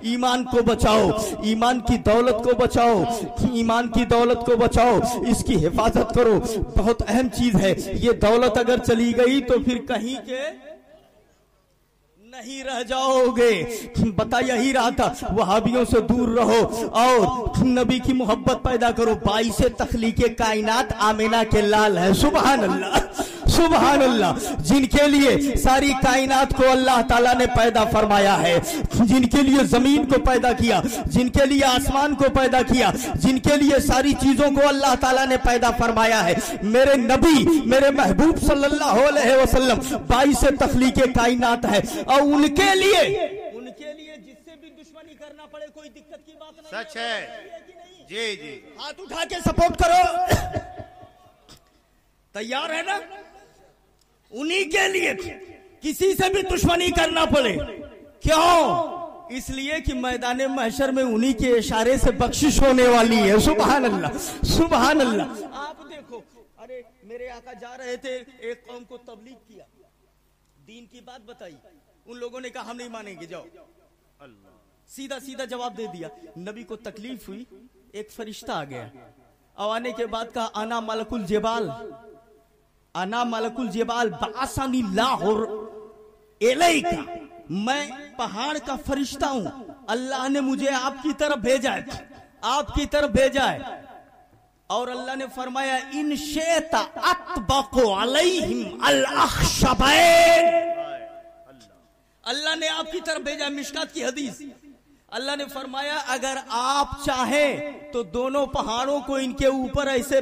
ईमान को बचाओ, ईमान की दौलत को बचाओ, ईमान की दौलत को बचाओ, इसकी हिफाजत करो, बहुत अहम चीज है। ये दौलत अगर चली गई तो फिर कहीं के नहीं रह जाओगे। बता यही रहा था, वहाबियों से दूर रहो और नबी की मोहब्बत पैदा करो। 22 तख्लीके कायनात आमिना के लाल है। सुभान अल्लाह, सुभान अल्लाह। जिनके लिए सारी कायनात को अल्लाह ताला ने पैदा फरमाया है, जिनके लिए जमीन को पैदा किया, जिनके लिए आसमान को पैदा किया, जिनके लिए सारी चीजों को अल्लाह ताला ने पैदा फरमाया है, मेरे नबी, मेरे महबूब सल्लल्लाहु अलैहि वसल्लम 22 तख्लीके कायनात है। और उनके लिए जिससे भी दुश्मनी करना पड़े कोई दिक्कत की बात नहीं। सच है जी जी, हाथ उठा के सपोर्ट करो, तैयार है ना? उन्हीं के लिए किसी से भी दुश्मनी करना पड़े। क्यों? इसलिए कि मैदान महशर में उन्हीं के इशारे से बख्शिश होने वाली है। सुभान अल्लाह, सुभान अल्लाह। आप देखो, अरे मेरे आका जा रहे थे, एक कौम को तबलीग किया, दीन की बात बताई, उन लोगों ने कहा हम नहीं मानेंगे, जाओ। अल्लाह सीधा सीधा जवाब दे दिया। नबी को तकलीफ हुई, एक फरिश्ता आ गया, और आने के बाद कहा आना मलकुल जेबाल, आना मलकुल जेबाल बासानी लाहौर एलैका, मैं पहाड़ का फरिश्ता हूं, अल्लाह ने मुझे आपकी तरफ भेजा है, आपकी तरफ भेजा है। और अल्लाह ने फरमाया इन शेता अतबक़ु अलैहिम अल अख़शबैन, अल्लाह ने आपकी तरफ भेजा। मिशकात की हदीस, अल्लाह ने फरमाया अगर आप चाहें तो दोनों पहाड़ों को इनके ऊपर ऐसे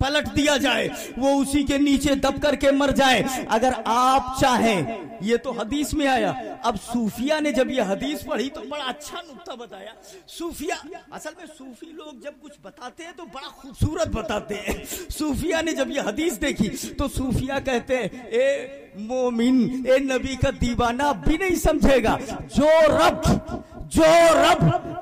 पलट दिया जाए, वो उसी के नीचे दब करके मर जाए, अगर आप चाहें। ये तो हदीस में आया। अब सूफिया ने जब ये हदीस पढ़ी तो बड़ा अच्छा नुक्ता बताया। सूफिया, असल में सूफी लोग जब कुछ बताते हैं तो बड़ा खूबसूरत बताते हैं। सूफिया ने जब ये हदीस देखी तो सूफिया कहते हैं ए मोमिन, ए नबी का दीवाना भी नहीं समझेगा, जो रब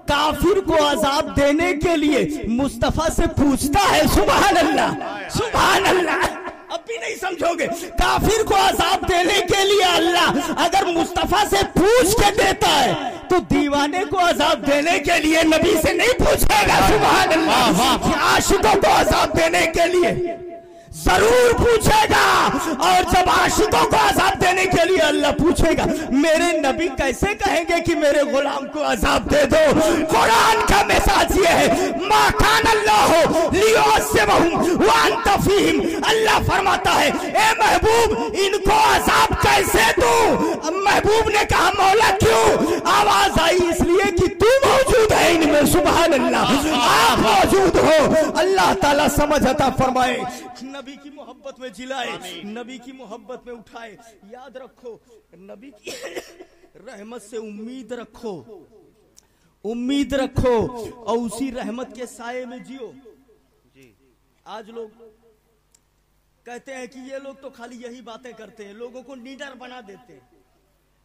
काफिर को अजाब देने के लिए मुस्तफा से पूछता है, सुभान अल्लाह, सुभान अल्लाह, अब भी नहीं समझोगे। काफिर को अजाब देने के लिए अल्लाह अगर मुस्तफा से पूछ के देता है तो दीवाने को अजाब देने के लिए नबी से नहीं पूछेगा। सुभान अल्लाह। आशिकों को अजाब देने के लिए जरूर पूछेगा, और जब आशिकों को अजाब देने के लिए अल्लाह पूछेगा, मेरे नबी कैसे कहेंगे कि मेरे गुलाम को अजाब दे दो? कुरान का मैसेज ये है, मा कान अल्लाहु लियुअज़्ज़िबहुम व अंत फीहिम। अल्लाह फरमाता है ए महबूब इनको अजाब कैसे दूं? महबूब ने कहा मौला क्यों? आवाज आई इसलिए कि तू मौजूद है इनमें। सुभान अल्लाह, आप मौजूद हो। अल्लाह ताला समझ अता फरमाए, नबी की मोहब्बत में जिलाए, नबी की मोहब्बत में उठाए। याद रखो, नबी की रहमत से उम्मीद रखो, उम्मीद रखो, और उसी रहमत के साये में जियो। आज लोग कहते हैं कि ये लोग तो खाली यही बातें करते हैं, लोगों को निडर बना देते हैं,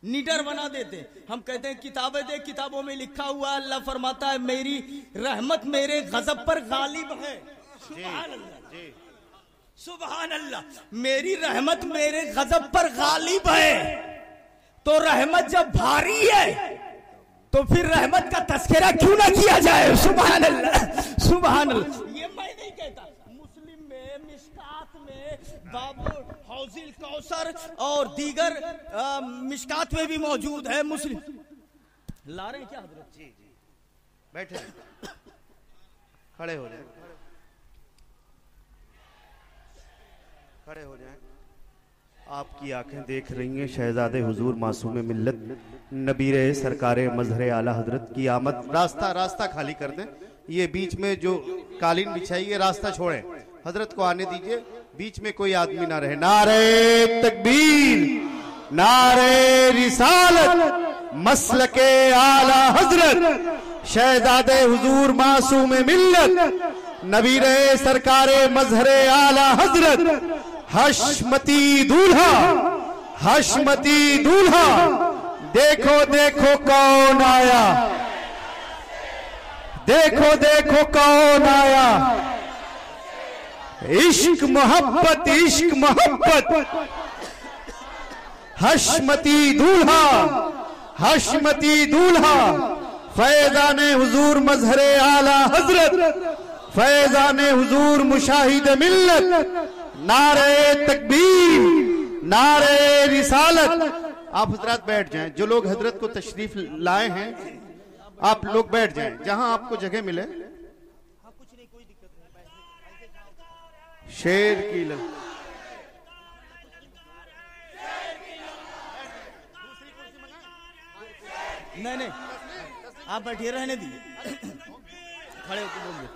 निडर बना देते हैं। हम कहते हैं किताबें दे, किताबों में लिखा हुआ अल्लाह फरमाता है मेरी रहमत मेरे गजब पर गालिब है। सुभान अल्लाह, सुभान अल्लाह, मेरी रहमत मेरे गजब पर गालिब है। तो रहमत जब भारी है तो फिर रहमत का तस्करा क्यों ना किया जाए? सुभान अल्लाह, सुभान अल्लाह। ये मैं नहीं कहता, मुस्लिम में, मिशकात में, बाबुल हौजिल कौसर और दीगर मिशकात में भी मौजूद है। मुस्लिम ला रहे हैं क्या हजरत? जी जी, बैठे, खड़े हो जाए, खड़े हो जाए। आपकी आंखें देख रही हैं शहजादे हुजूर मासूम मिल्लत नबीरे सरकारे मजहरे आला हजरत की आमद। रास्ता खाली कर दें, ये बीच में जो कालीन बिछाई है रास्ता छोड़े, हजरत को आने दीजिए, बीच में कोई आदमी ना रहे। नारे तकबीर, नारे रिसालत, मसलके आला हजरत शहजादे हुजूर मासूम मिल्लत नबीरे सरकारे मजहरे आला हजरत हशमती दूल्हा, हशमती दूल्हा, देखो देखो कौन आया, देखो देखो कौन आया, इश्क मोहब्बत, इश्क मोहब्बत, हशमती दूल्हा, हशमती दूल्हा, फैजाने हुजूर मजहरे आला हजरत, फैजाने हुजूर मुशाहिद मिल्लत, नारे तकबीर, नारे रिसालत। आप हजरत बैठ जाएं, जो लोग हजरत को तशरीफ लाए हैं आप लोग बैठ जाएं, जहां आपको जगह मिले। शेर की नहीं, आप बैठिए, रहने दीजिए, खड़े होकर बोलिए।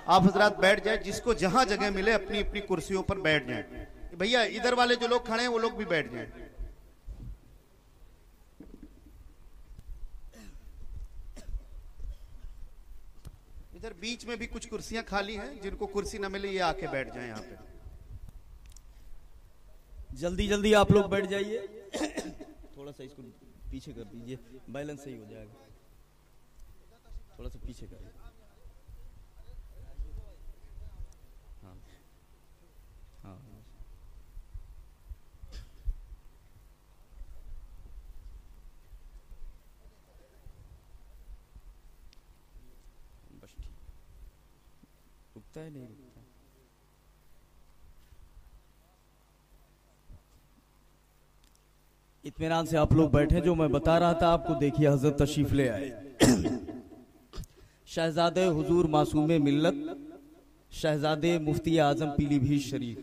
आप हजरात बैठ जाए, जिसको जहां जगह मिले अपनी अपनी कुर्सियों पर बैठ जाएं। भैया इधर वाले जो लोग खड़े हैं वो लोग भी बैठ जाएं। इधर बीच में भी कुछ कुर्सियां खाली हैं, जिनको कुर्सी ना मिले ये आके बैठ जाएं यहाँ पे। जल्दी जल्दी आप लोग बैठ जाइए, थोड़ा सा इसको पीछे कर दीजिए, बैलेंस सही हो जाएगा, थोड़ा सा पीछे करिए। रुकता है, नहीं रुकता। इत्मीनान से आप लोग बैठे, जो मैं बता रहा था आपको, देखिए हजरत तशरीफ ले आए। शहजादे हुजूर मासूम मिल्लत शहजादे मुफ्ती आजम पीलीभीत शरीफ,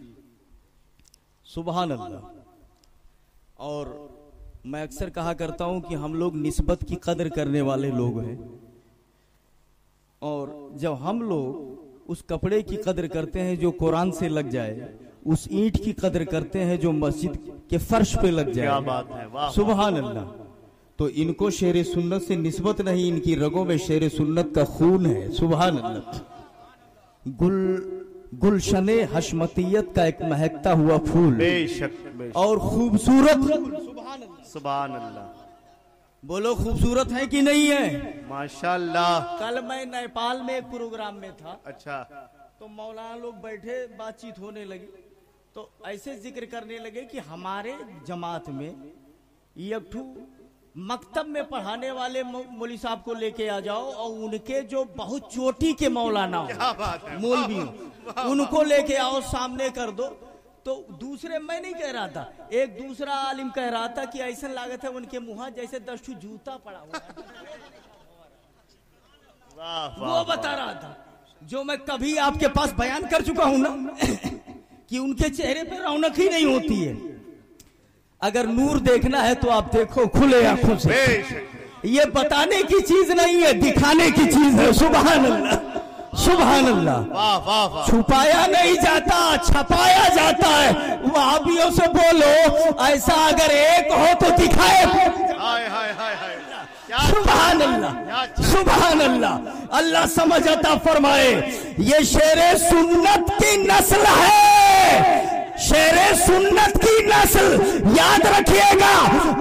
सुभान अल्लाह। और मैं अक्सर कहा करता हूं कि हम लोग निस्बत की कदर करने वाले लोग हैं, और जब हम लोग उस कपड़े की कदर करते हैं जो कुरान से लग जाए, उस ईंट की कदर करते हैं जो मस्जिद के फर्श पे लग जाए, क्या बात है, वाह सुभान अल्लाह। तो इनको शेर सुन्नत से निस्बत नहीं, इनकी रगों में शेर सुन्नत का खून है, सुभान अल्लाह। गुलशने हशमतियत का एक महकता हुआ फूल, बेशक और खूबसूरत, सुभान अल्लाह। बोलो खूबसूरत है कि नहीं है? माशाल्लाह। कल मैं नेपाल में एक प्रोग्राम में था, अच्छा, तो मौलाना लोग बैठे, बातचीत होने लगी, तो ऐसे जिक्र करने लगे कि हमारे जमात में एक ठू मकतब में पढ़ाने वाले मौलवी साहब को लेके आ जाओ, और उनके जो बहुत चोटी के मौलाना मौलवी उनको लेके आओ, सामने कर दो। तो दूसरे, मैं नहीं कह रहा था, एक दूसरा आलिम कह रहा था कि ऐसा लागत है उनके मुँह जैसे 10 ठू जूता पड़ा हुआ है। वो बता रहा था, जो मैं कभी आपके पास बयान कर चुका हूं ना कि उनके चेहरे पे रौनक ही नहीं होती है। अगर नूर देखना है तो आप देखो खुले आंखों से, ये बताने की चीज नहीं है, दिखाने की चीज है, सुभान अल्लाह, सुभान अल्लाह। वाह वाह वाह। छुपाया नहीं जाता, छपाया जाता है। वहाबियों से बोलो ऐसा अगर एक हो तो दिखाए। हाय हाय हाय हाय, सुभान अल्लाह, सुभान अल्लाह। अल्लाह समझ अता फरमाए। ये शेरे सुन्नत की नस्ल है, शेरे सुन्नत की नस्ल, याद रखिएगा।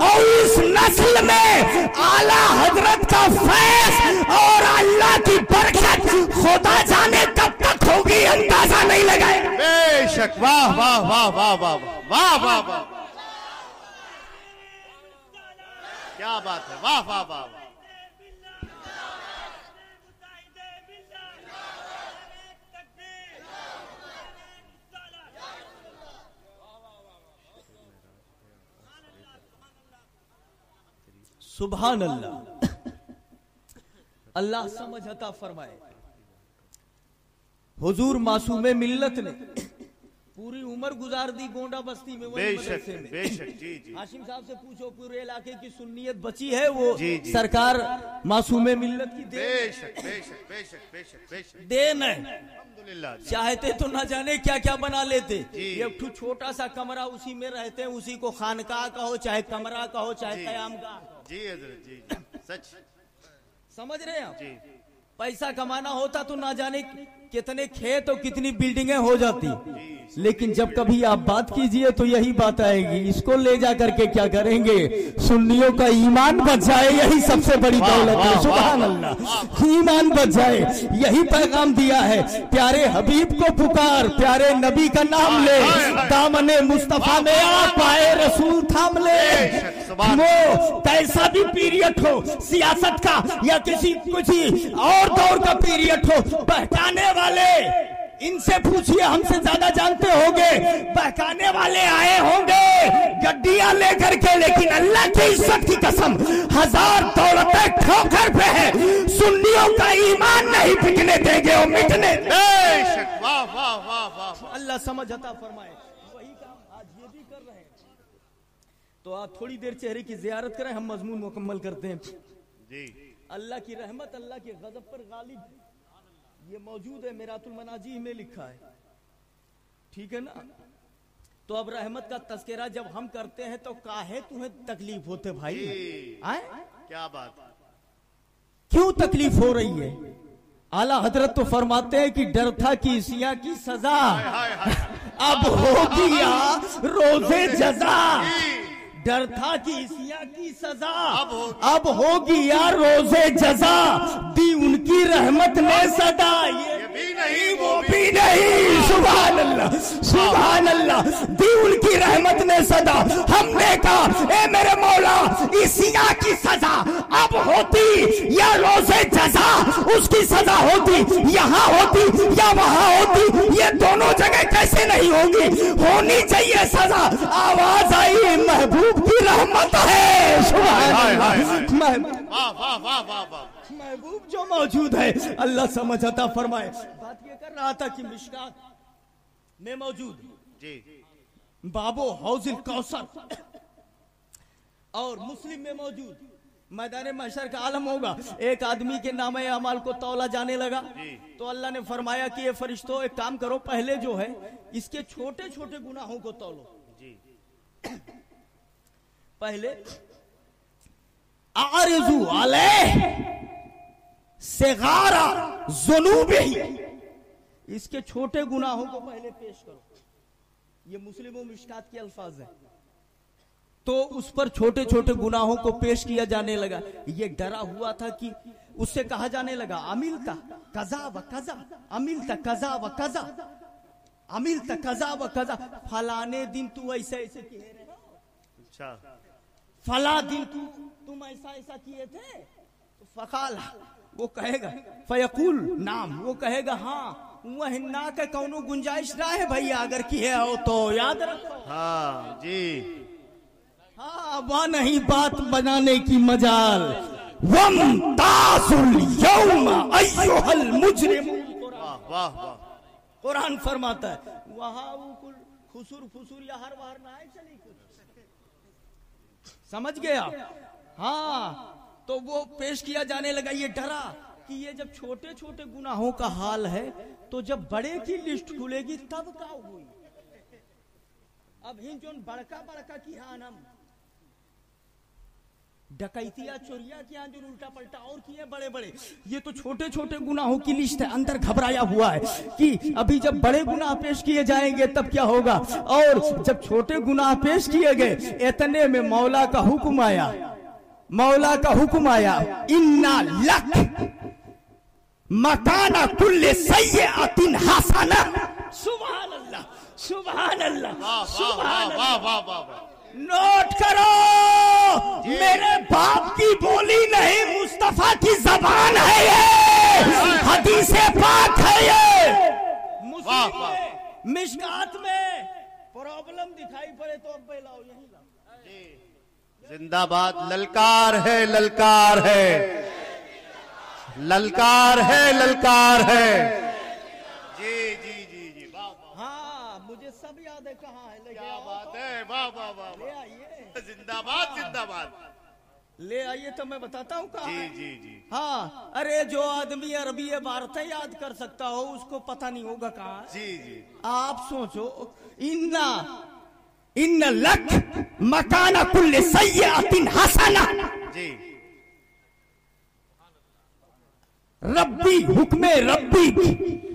और इस नस्ल में आला हजरत का फैज और अल्लाह की बरकत खुदा जाने कब तक होगी, अंदाजा नहीं लगाएगा। बेशक, वाह वाह वाह वाह वाह वाह वाह वाह, क्या बात है, वाह वाह वाह। सुभान अल्लाह। अल्लाह समझ अता फरमाए। हुजूर मासूमे मिल्लत ने पूरी उम्र गुजार दी गोंडा बस्ती में, बेशक बेशक। जी जी। हाशिम साहब से पूछो पूरे इलाके की सुन्नियत बची है, वो जी जी। सरकार मासूमे मिल्लत की बेशक बेशक बेशक बेशक बेशक देन है। अल्हम्दुलिल्लाह। चाहते तो ना जाने क्या क्या बना लेते। एक छोटा सा कमरा, उसी में रहते हैं, उसी को खानकाह कहो, चाहे कमरा कहो, चाहे कयामगाह। जी हजरत जी सच। समझ रहे हैं आप? जी। पैसा कमाना होता तो ना जाने कितने खेत और कितनी बिल्डिंगें हो जाती, लेकिन जब कभी आप बात कीजिए तो यही बात आएगी, इसको ले जा करके क्या करेंगे, सुन्नियों का ईमान बच जाए, यही सबसे बड़ी दौलत है। सुभान अल्लाह। ईमान बच जाए, यही पैगाम दिया है। प्यारे हबीब को पुकार, प्यारे नबी का नाम ले, दामने मुस्तफा में आ पाए रसूल थाम ले। वो कैसा भी पीरियड हो, सियासत का या किसी और दौर का पीरियड हो, बहकाने वाले इनसे पूछिए, हमसे ज्यादा जानते होंगे। बहकाने वाले आए होंगे गड्डियां लेकर के, लेकिन अल्लाह की इज्जत की कसम, हजार दौलतें ठोकर पे है, सुन्नियों का ईमान नहीं बिकने देंगे, वो मिटने देंगे। वाह वाह वाह वाह। अल्लाह समझ अता फरमाए। वही काम आज ये भी कर रहे हैं। तो आप थोड़ी देर चेहरे की जियारत करें, हम मजमून मुकम्मल करते हैं जी। अल्लाह की रहमत अल्लाह के गजब पर गालिब, ये मौजूद है, मिरातुल मनाजीह में लिखा है, ठीक है ना। तो अब रहमत का तस्करा जब हम करते हैं तो काहे तुम्हें तकलीफ होते भाई? आए? क्या बात, क्यों तकलीफ हो रही है? आला हजरत तो फरमाते हैं कि डर था कि इसिया की सजा अब होगी या रोजे जजा। डर था कि इसिया की सजा अब होगी या रोजे जजा, दी उनकी रहमत ने सदा, ये भी नहीं वो भी नहीं। सुभान अल्लाह सुभान अल्लाह। दी उनकी रहमत ने सदा, हमने कहा ए मेरे मौला, इसिया की सजा अब होती या रोजे जजा, उसकी सजा होती, यहाँ होती या वहाँ होती, ये दोनों जगह कैसे नहीं होगी, होनी चाहिए सजा। आवाज आई महबूब की रहमत है। सुभान महबूब जो मौजूद है, अल्लाह समझ अता फरमाए। बात ये कर रहा था कि मिशकात में मौजूद जी, बाबो हौजुल कौसर और मुस्लिम में मौजूद मैदान महशर का आलम होगा। एक आदमी के नाम अमाल को तौला जाने लगा, तो अल्लाह ने फरमाया कि ये फरिश्तों एक काम करो, पहले जो है इसके छोटे छोटे गुनाहों को तौलो जी। पहले आरज़ू अलैह सिगारा ज़ुनूबिही, इसके छोटे गुनाहों को पहले पेश करो। ये मुस्लिम मिशकात के अल्फाज है। तो उस पर छोटे छोटे गुनाहों को पेश किया जाने लगा। ये डरा हुआ था कि उससे कहा जाने लगा अमिलता कजा व कजा, अमिलता कजा व कजा, अमिलता कजा व कजा, फलाने दिन तू ऐसे ऐसे किए रहे, अच्छा फला दिन तुम ऐसा ऐसा किए थे। तो फकाल वो कहेगा, फयकुल नाम, वो कहेगा हाँ, वह ना के कौनो गुंजाइश ना है भैया, अगर किए हो तो याद रखो। हाँ जी, हाँ वह नहीं बात बनाने की मजाल। वमताजुल यौम अय्युहल मुजरिमून, वाह वाह। कुरान फरमाता है वहाँ कुल खुसुर फुसुर या हर बार ना चली कुछ, समझ गया। हाँ तो वो पेश किया जाने लगा। ये डरा कि ये जब छोटे छोटे गुनाहों का हाल है तो जब बड़े की लिस्ट खुलेगी तब क्या हुई। अब हिन जोन बड़का बड़का की हाँ हम डकैतिया चोरिया किया जो उल्टा पलटा और किए बड़े बड़े, ये तो छोटे छोटे गुनाहों की लिस्ट है। अंदर घबराया हुआ है कि अभी जब बड़े गुनाह पेश किए जाएंगे तब क्या होगा, और जब छोटे गुनाह पेश किए गए इतने में मौला का हुक्म आया, मौला का हुक्म आया, इन्ना लक मकाना कुल्ले सय्यअतिन हसना। सुभान अल्लाह सुभान अल्लाह सुभान अल्लाह। नोट करो, मेरे बाप की बोली नहीं, मुस्तफा की जबान है ये, हदीसे पाक है ये। मुस्लिम में मिशकात में प्रॉब्लम दिखाई पड़े तो अब लाओ यही लाओ। जिंदाबाद। ललकार है, ललकार है, ललकार है, ललकार है। जी जी जी जी, वाह वाह। हाँ, मुझे सब याद है कहाँ है। क्या बात है, वाह वाह वाह। ले आइए, जिंदाबाद जिंदाबाद। ले आइए तो मैं बताता हूँ कहाँ जी है। जी जी। हाँ, अरे जो आदमी अरबी इबारतें याद कर सकता हो उसको पता नहीं होगा कहाँ है। जी जी। आप सोचो, इन लक मकाना कुल्ले सय्यतिन हसना, जी। रब्बी हुक्मे रब्बी,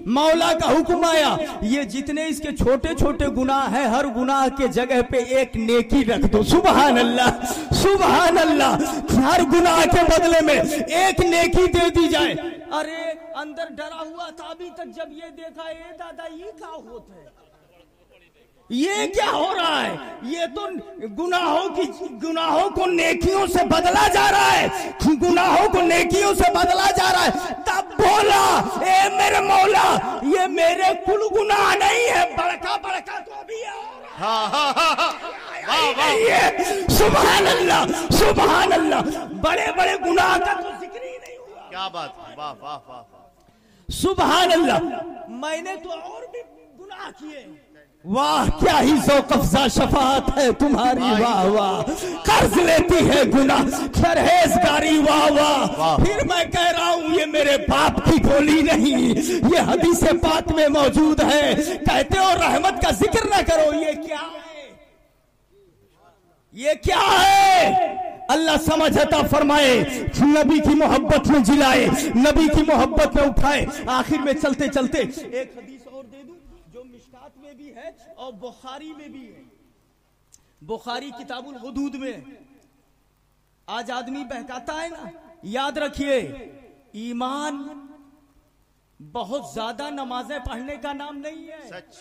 मौला का हुक्म आया। ये जितने इसके छोटे छोटे गुनाह है, हर गुनाह के जगह पे एक नेकी रख दो। सुभान अल्लाह, सुभान अल्लाह। हर गुनाह के बदले में एक नेकी दे दी जाए। अरे अंदर डरा हुआ था अभी तक, जब ये देखा, ये दादा ये क्या होता है, ये क्या हो रहा है, ये तो गुनाहों को नेकियों से बदला जा रहा है, गुनाहों को नेकियों से बदला जा रहा है। तब बोला, ए मेरे मौला, ये मेरे कुल गुनाह नहीं है, बड़का बड़का तो अभी है। हाँ हाँ हाँ, वाह वाह। सुभान अल्लाह, सुभान अल्लाह। बड़े बड़े गुनाह का तो जिक्र ही नहीं हुआ। क्या बात है, वाह वाह वाह। सुभान अल्लाह। मैंने तो और भी गुनाह किए। वाह क्या ही ज़ौक़-अफ़ज़ा शफ़ाअत है तुम्हारी, वाह वाह। कर्ज लेती है गुनाह परहेज़गारी, वाह वाह। फिर मैं कह रहा हूँ ये मेरे बाप की बोली नहीं, ये हदीस पाक में मौजूद है। कहते हो रहमत का जिक्र ना करो, ये क्या है, ये क्या है। अल्लाह समझ अता फरमाए, नबी की मोहब्बत में जिलाए, नबी की मोहब्बत में उठाए। आखिर में चलते चलते एक हदीस और दे दूं जो मिशकात में भी है और बुखारी में भी है। बुखारी किताबुल हुदूद में। आज आदमी बहकाता है ना, याद रखिए, ईमान बहुत ज्यादा नमाजें पढ़ने का नाम नहीं है। सच।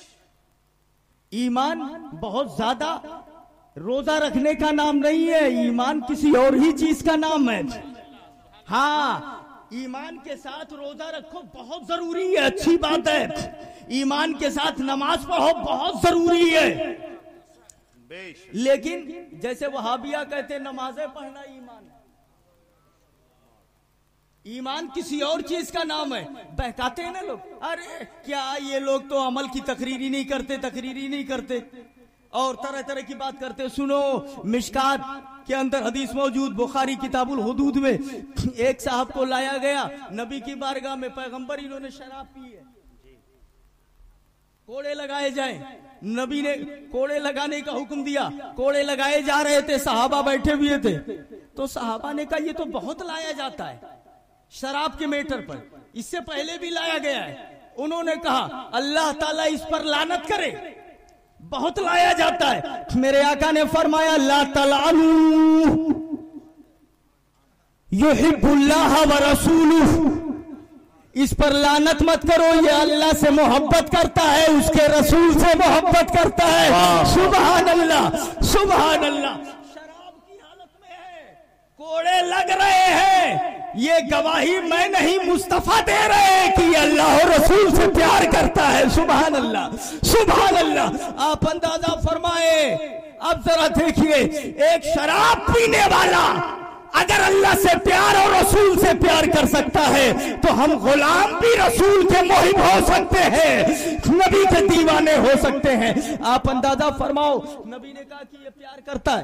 ईमान बहुत ज्यादा रोजा रखने का नाम नहीं है। ईमान किसी और ही चीज का नाम है। हाँ, ईमान के साथ रोजा रखो बहुत जरूरी है, अच्छी बात है। ईमान के साथ नमाज पढ़ो बहुत जरूरी है। लेकिन जैसे वहाबिया कहते नमाजें पढ़ना ईमान है, ईमान किसी और चीज का नाम है। बहकाते हैं ना लोग, अरे क्या ये लोग तो अमल की तकरीर ही नहीं करते, तकरीर ही नहीं करते, और तरह तरह की बात करते। सुनो, मिशकात के अंदर हदीस मौजूद, बुखारी किताबुल हुदूद में। एक साहब को लाया गया नबी की बारगाह में, पैगंबर इन्होंने शराब पी है, कोड़े लगाए जाए। नबी ने कोड़े लगाने का हुक्म दिया, कोड़े लगाए जा रहे थे, सहाबा बैठे हुए थे। तो सहाबा ने कहा ये तो बहुत लाया जाता है शराब के मैटर पर, इससे पहले भी लाया गया है। उन्होंने कहा अल्लाह ताला इस पर लानत करे, बहुत लाया जाता है। मेरे आका ने फरमाया ला तलानु युहिब्बुल्लाह व रसूलुहु, इस पर लानत मत करो, ये अल्लाह से मोहब्बत करता है, उसके रसूल से मोहब्बत करता है। सुभान अल्लाह, सुभान अल्लाह। शराब की हालत में है, कोड़े लग रहे हैं, ये गवाही मैं नहीं मुस्तफा दे रहे हैं कि अल्लाह और रसूल से प्यार करता है। सुभान अल्लाह, सुभान अल्लाह। आप अंदाजा फरमाए। अब जरा देखिए, एक शराब पीने वाला अगर अल्लाह से प्यार और रसूल से प्यार कर सकता है, तो हम गुलाम भी रसूल के मोहिब हो सकते हैं, नबी के दीवाने हो सकते हैं। आप अंदाजा फरमाओ, नबी ने कहा कि ये प्यार करता है,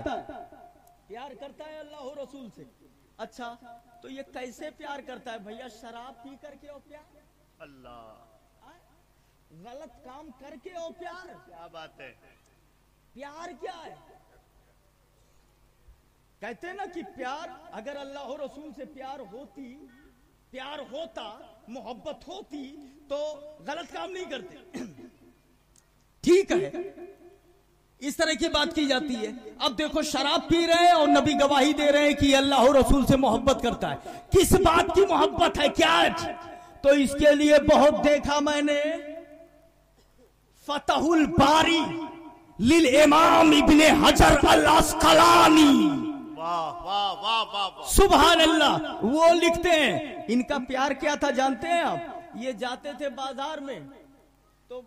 प्यार करता है अल्लाह और रसूल से। अच्छा, तो ये कैसे प्यार करता है भैया? शराब पी करके और प्यार, अल्लाह, गलत काम करके और प्यार, क्या बात है। प्यार क्या है? कहते हैं ना कि प्यार, अगर अल्लाह और रसूल से प्यार होता, मोहब्बत होती, तो गलत काम नहीं करते। ठीक है, इस तरह की बात की जाती है। अब देखो, शराब पी रहे हैं और नबी गवाही दे रहे हैं कि अल्लाह और रसूल से मोहब्बत करता है। किस बात की मोहब्बत है, क्या है? तो इसके लिए बहुत देखा मैंने, फतहुल बारी लिल इमाम इब्ने हजर अल अस्कलानी, वाह वाह वाह वाह। सुभान अल्लाह। वो लिखते हैं, इनका प्यार क्या था जानते हैं आप? ये जाते थे बाजार में, तो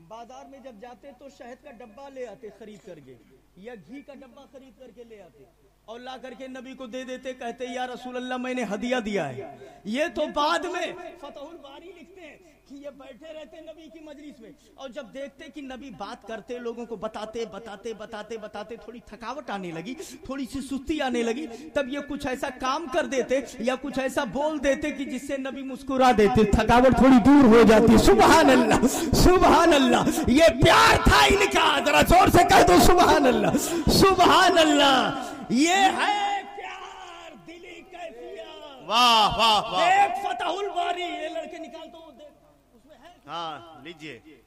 बाजार में जब जाते तो शहद का डब्बा ले आते खरीद करके, या घी का डब्बा खरीद करके ले आते और ला करके नबी को दे देते, कहते या रसूल अल्लाह मैंने हदिया दिया है। ये तो बाद में फतहुल बारी लिखते हैं कि ये बैठे रहते नबी की मजलिस में, और जब देखते कि नबी बात करते, लोगों को बताते बताते बताते बताते थोड़ी थकावट आने लगी, थोड़ी सी सुस्ती आने लगी, तब ये कुछ ऐसा काम कर देते या कुछ ऐसा बोल देते कि जिससे नबी मुस्कुरा देते, थकावट थोड़ी दूर हो जाती। सुभान अल्लाह, सुभान अल्लाह, ये प्यार था इनका। जरा जोर से कह दो सुभान अल्लाह, सुभान अल्लाह। ये है प्यार, दिली कैफियत। वाह वाह वाह। देख फतहुल बारी, ये लड़के निकाल दो, देख उसमें है। हाँ लीजिए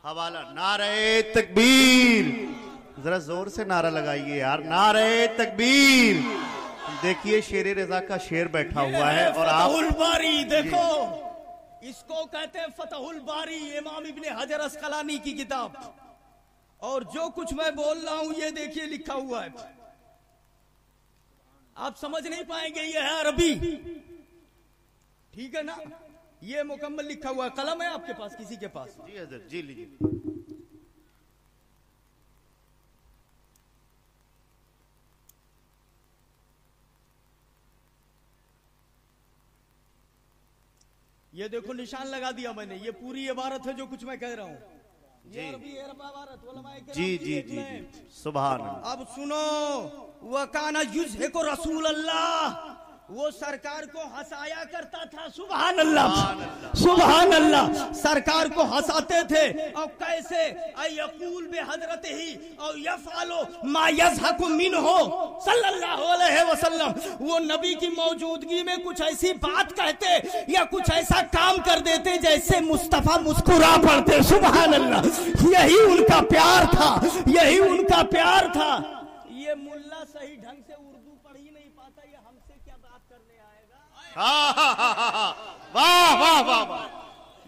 हवाला। नारे तकबीर, जरा जोर से नारा लगाइए यार, नारे तकबीर। देखिए शेर रजा का शेर बैठा हुआ है और आप फतहुल बारी देखो, इसको कहते हैं फतहुल बारी, इमाम इब्ने हजर अस्कलानी की किताब। और जो कुछ मैं बोल रहा हूं ये देखिए लिखा हुआ है, आप समझ नहीं पाएंगे, ये है अरबी, ठीक है ना। ये मुकम्मल लिखा हुआ है। कलम है आपके पास, किसी के पास? जी हजरत जी लीजिए। ये देखो निशान लगा दिया मैंने, ये पूरी इबारत है जो कुछ मैं कह रहा हूं। जी जी जी जी जी सुभान अल्लाह। अब सुनो, वकाना युज़े को रसूल अल्लाह, वो सरकार को हंसाया करता था। सुभान अल्लाह, सुभान अल्लाह। सरकार को हंसाते थे। और कैसे? यक़ूल बे हजरत ही और यफ़अलो मा यज़हकु मिन्हु सल्लल्लाहु अलैहि वसल्लम। वो नबी की मौजूदगी में कुछ ऐसी बात कहते या कुछ ऐसा काम कर देते जैसे मुस्तफा मुस्कुरा पड़ते। सुभान अल्लाह, यही उनका प्यार था, यही उनका प्यार था। ये मुल्ला सही ढंग से उर्दू पढ़ ही नहीं पाता, ये हमसे क्या बात करने आएगा? वाह वाह वाह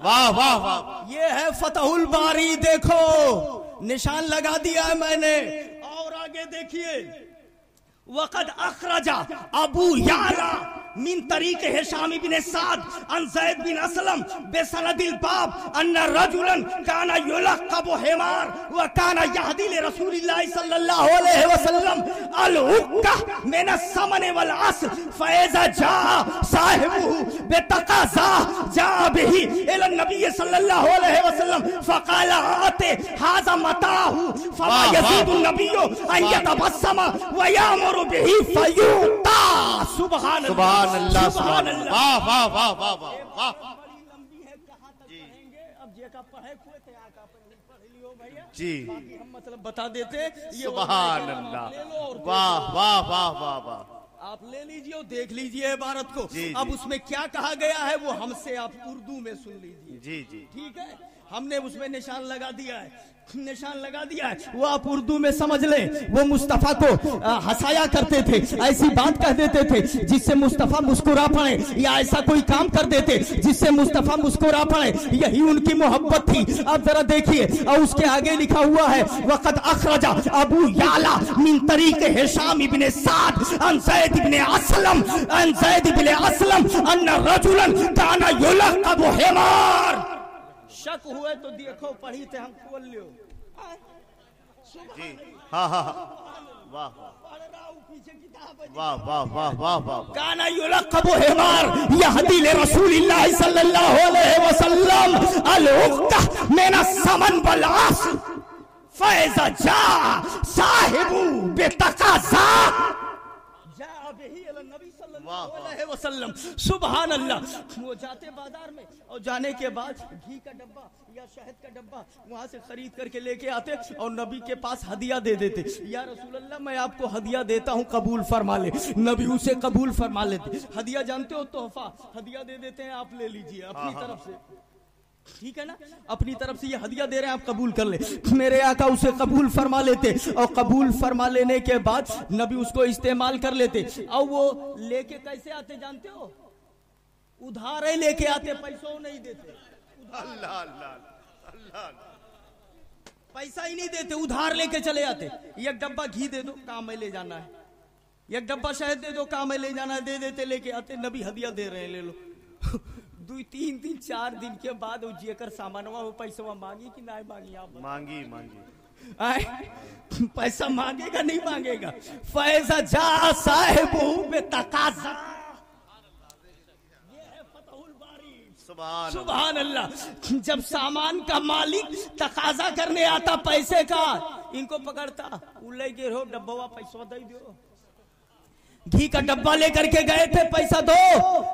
वाह वाह वाह। ये है फतहुल बारी, देखो निशान लगा दिया है मैंने। और आगे देखिए, वक़द अखरजा अबू याला मिन तरीक़ हिशाम इब्न साद अन ज़ैद बिन असलम बेसनदिल बाब अन्ना रजुलन काना युलक़बु हिमार व काना यहदी ले रसूलिल्लाह सल्लल्लाहु अलैहि वसल्लम अल उक्का मिन समन वल अस्र फ़ैज़ा जा साहिबुहु बेतक़ाज़ा जा बिही इला नबी सल्लल्लाहु अलैहि वसल्लम फ़क़ाल आते हाज़ा मताहु फमा यज़ीदु नबिय्यु अन यतबस्सम व यामुरु बिही फयुता। सुभान अल्लाह, अल्लाह सुभान अल्लाह। वाह वाह वाह वाह वाह वाह। बड़ी लंबी है, कहां तक पढ़ेंगे? अब जे का पढ़े कोई तैयार का पढ़ लियो भैया जी, बाकी हम मतलब बता देते। ये सुभान अल्लाह। वाह वाह वाह वाह वाह। आप ले लीजिए और देख लीजिए इबारत को। जी, अब जी। उसमें क्या कहा गया है वो हमसे आप उर्दू में सुन लीजिए। जी जी ठीक है, हमने उसमें निशान लगा दिया है, निशान लगा दिया है, वो आप उर्दू में समझ लें। वो मुस्तफा को हंसाया करते थे, ऐसी बात कह देते थे जिससे मुस्तफा मुस्कुरा पड़े, या ऐसा कोई काम कर देते जिससे मुस्तफा मुस्कुरा पड़े, यही उनकी मोहब्बत थी। अब जरा देखिए, और उसके आगे लिखा हुआ है, वक़द अखरजा अबू याला मिन तरीक़ हिशाम इब्न साद अन ज़ैद इब्न असलम अन ज़ैद इब्न असलम अन्ना रजुलन काना युलक़बु हिमार। शक हुए तो देखो, पढ़ी थे हम, खोल लियो जी। हाँ हाँ वाह वाह वाह वाह वाह वाह। काना युलक़बु हिमार यहदी ले रसूलिल्लाह सल्लल्लाहु अलैहि वसल्लम अल उक्का मिन समन वल अस्र फ़ैज़ा जा साहिबु बेतक़ाज़ा जा बिही इला नबी सल्लल्लाहु अलैहि वसल्लम। सुभान अल्लाह। वो जाते बाजार में और जाने के बाद घी का डब्बा या शहद का डब्बा वहां से खरीद करके लेके आते और नबी के पास हदिया दे देते। या रसूल अल्लाह मैं आपको हदिया देता हूँ, कबूल फरमा ले। नबी उसे कबूल फरमा लेते। हदिया जानते हो, तोहफा हदिया दे देते हैं, आप ले लीजिए अपनी तरफ से, ठीक है ना, अपनी तरफ से ये हदिया दे रहे हैं, आप कबूल कर ले। मेरे आका उसे कबूल फरमा लेते और कबूल फरमा लेने के बाद नबी उसको इस्तेमाल कर लेते। और वो लेके कैसे आते जानते हो? उधार ही लेके आते, पैसों नहीं देते। अल्लाह अल्लाह अल्लाह। पैसा ही नहीं देते, उधार लेके चले आते। एक डब्बा घी दे दो, काम में ले जाना है। एक डब्बा शहद दे दो, काम में ले जाना है। दे देते, लेके आते, नबी हदिया दे रहे हैं, ले लो। 2-3 दिन 4 दिन के बाद वो जेकर सामानवा वो पैसा मांगी कि ना मांगी? आप मांगी मांगी। पैसा मांगेगा नहीं मांगेगा। फैजा जा साहिबू बे तकाजा, ये है फतहुल बारी। सुभान अल्लाह। जब सामान का मालिक तकाजा करने आता पैसे का, इनको पकड़ता, उल्ले के हो डब्बा पैसा दे दो। घी का डब्बा लेकर के गए थे, पैसा दो,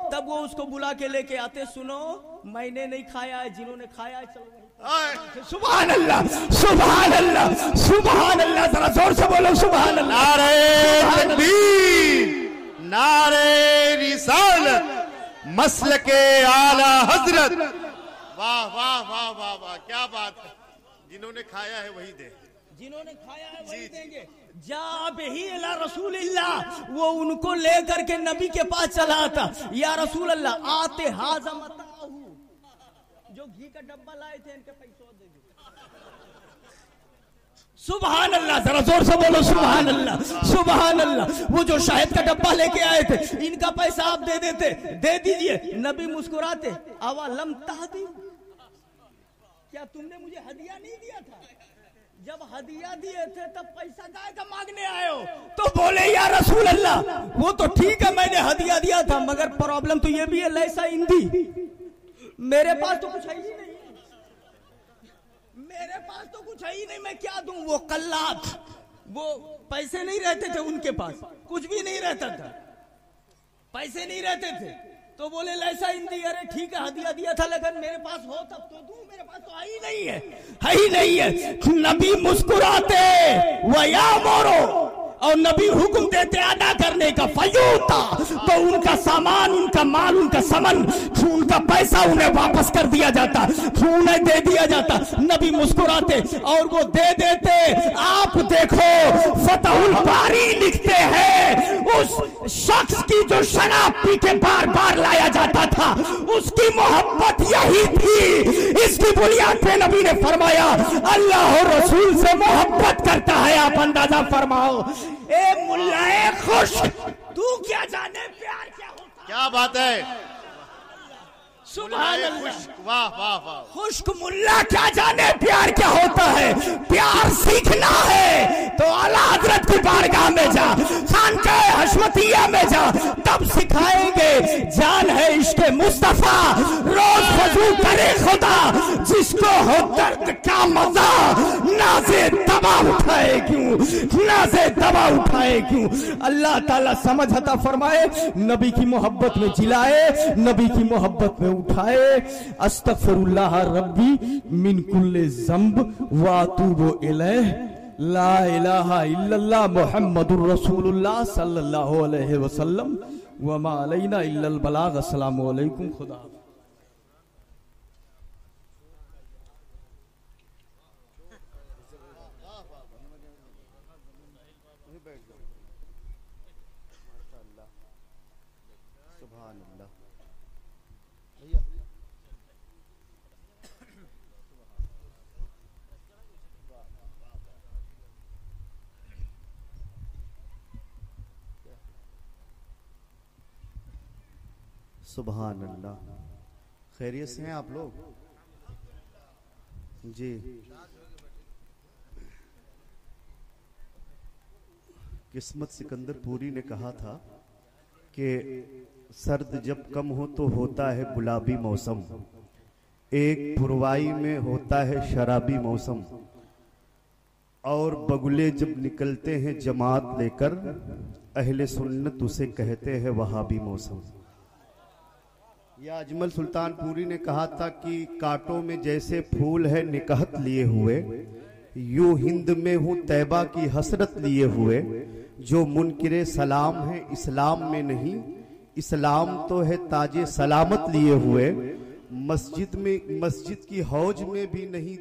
तब वो उसको बुला के लेके आते, सुनो मैंने नहीं खाया है, जिन्होंने खाया है चलो। सुभान अल्लाह, सुभान अल्लाह, सुभान अल्लाह। जरा जोर से बोलो सुभान अल्लाह। नारे तकबीर, नारे रिसालत, मसलके आला हजरत। वाह वाह वाह वाह वाह, क्या बात है। जिन्होंने खाया है वही दे, जिन्होंने खाया है वही देंगे। जाब ही अला रसूलिल्लाह, वो उनको लेकर के नबी के पास चला था। या रसूल अल्लाह आते हाजा मताहू, जो घी का डब्बा लाए थे इनके पैसा दे दो। सुभान अल्लाह, जरा जोर से बोलो सुभान अल्लाह, सुभान अल्लाह। वो जो शहद का डब्बा लेके आए थे, इनका पैसा आप दे देते, दे दीजिए। नबी मुस्कुराते, अवलम तादी, क्या तुमने मुझे हदिया नहीं दिया था? जब हदिया दिए थे तब पैसा गाय का मांगने आए हो? तो बोले या रसूल अल्लाह, वो तो ठीक है मैंने हदिया दिया था, मगर प्रॉब्लम तो ये भी है, लैसा इंदी, मेरे पास तो कुछ है ही नहीं, मेरे पास तो कुछ है ही नहीं, मैं क्या दूं? वो कल्लात, वो पैसे नहीं रहते थे उनके पास, कुछ भी नहीं रहता था, पैसे नहीं रहते थे। तो बोले लैसा इंदी, अरे ठीक है हदिया दिया था, लेकिन मेरे पास हो तब तो दूं, मेरे पास तो है ही नहीं है, है ही नहीं है। नबी मुस्कुराते वया मोरो, और नबी हुक्म देते अदा करने का, फयूता, तो उनका सामान, उनका माल, उनका समन, उनका पैसा उन्हें वापस कर दिया जाता, उन्हें दे दिया जाता। नबी मुस्कुराते और वो दे देते। आप देखो फतहुल बारी लिखते हैं, उस शख्स की जो शराब पी के बार बार लाया जाता था, उसकी मोहब्बत यही थी। इसकी बुनियाद पे नबी ने फरमाया अल्लाह और रसूल से मोहब्बत करता है। आप अंदाजा फरमाओ। ए मुल्लाए खुश, तू क्या जाने प्यार क्या होता है? क्या बात है, सुभान अल्लाह। वाह वाह वाह। खुश्क मुल्ला क्या जाने प्यार क्या होता है। प्यार सीखना है तो आला हजरत की बारगाह में जा, खानकाए हशमतिया में जा, तब सिखाएंगे। जान है इश्क मुस्तफा, रोज वजू करे खुदा, जिसको हो दर्द का मजा, नाज़े दबा उठाए क्यों, नाज़े दबा उठाए क्यों। अल्लाह ताला समझ अता फरमाए, नबी की मोहब्बत में जिलाए, नबी की मोहब्बत में उठाए। अस्तगफिरुल्लाह रब्बी मिन कुल्ले ज़ंब व अतूबु इलैह, ला इलाहा इल्लल्लाह मुहम्मदुर रसूलुल्लाह सल्लल्लाहु अलैहि वसल्लम व मा अलैना इल्लल बलाग। अस्सलामु अलैकुम। खुदा सुभान अल्लाह। खैरियत से हैं आप लोग? जी। किस्मत सिकंदर पूरी ने कहा था कि सर्द जब कम हो तो होता है गुलाबी मौसम, एक पुरवाई में होता है शराबी मौसम, और बगुले जब निकलते हैं जमात लेकर, अहले सुन्नत उसे कहते हैं वहाबी मौसम। या अजमल सुल्तानपुरी ने कहा था कि कांटों में जैसे फूल है निकहत लिए हुए, यूं हिंद में हूं तैबा की हसरत लिए हुए, जो मुनकिरे सलाम है इस्लाम में नहीं, इस्लाम तो है ताजे सलामत लिए हुए, मस्जिद की हौज में भी नहीं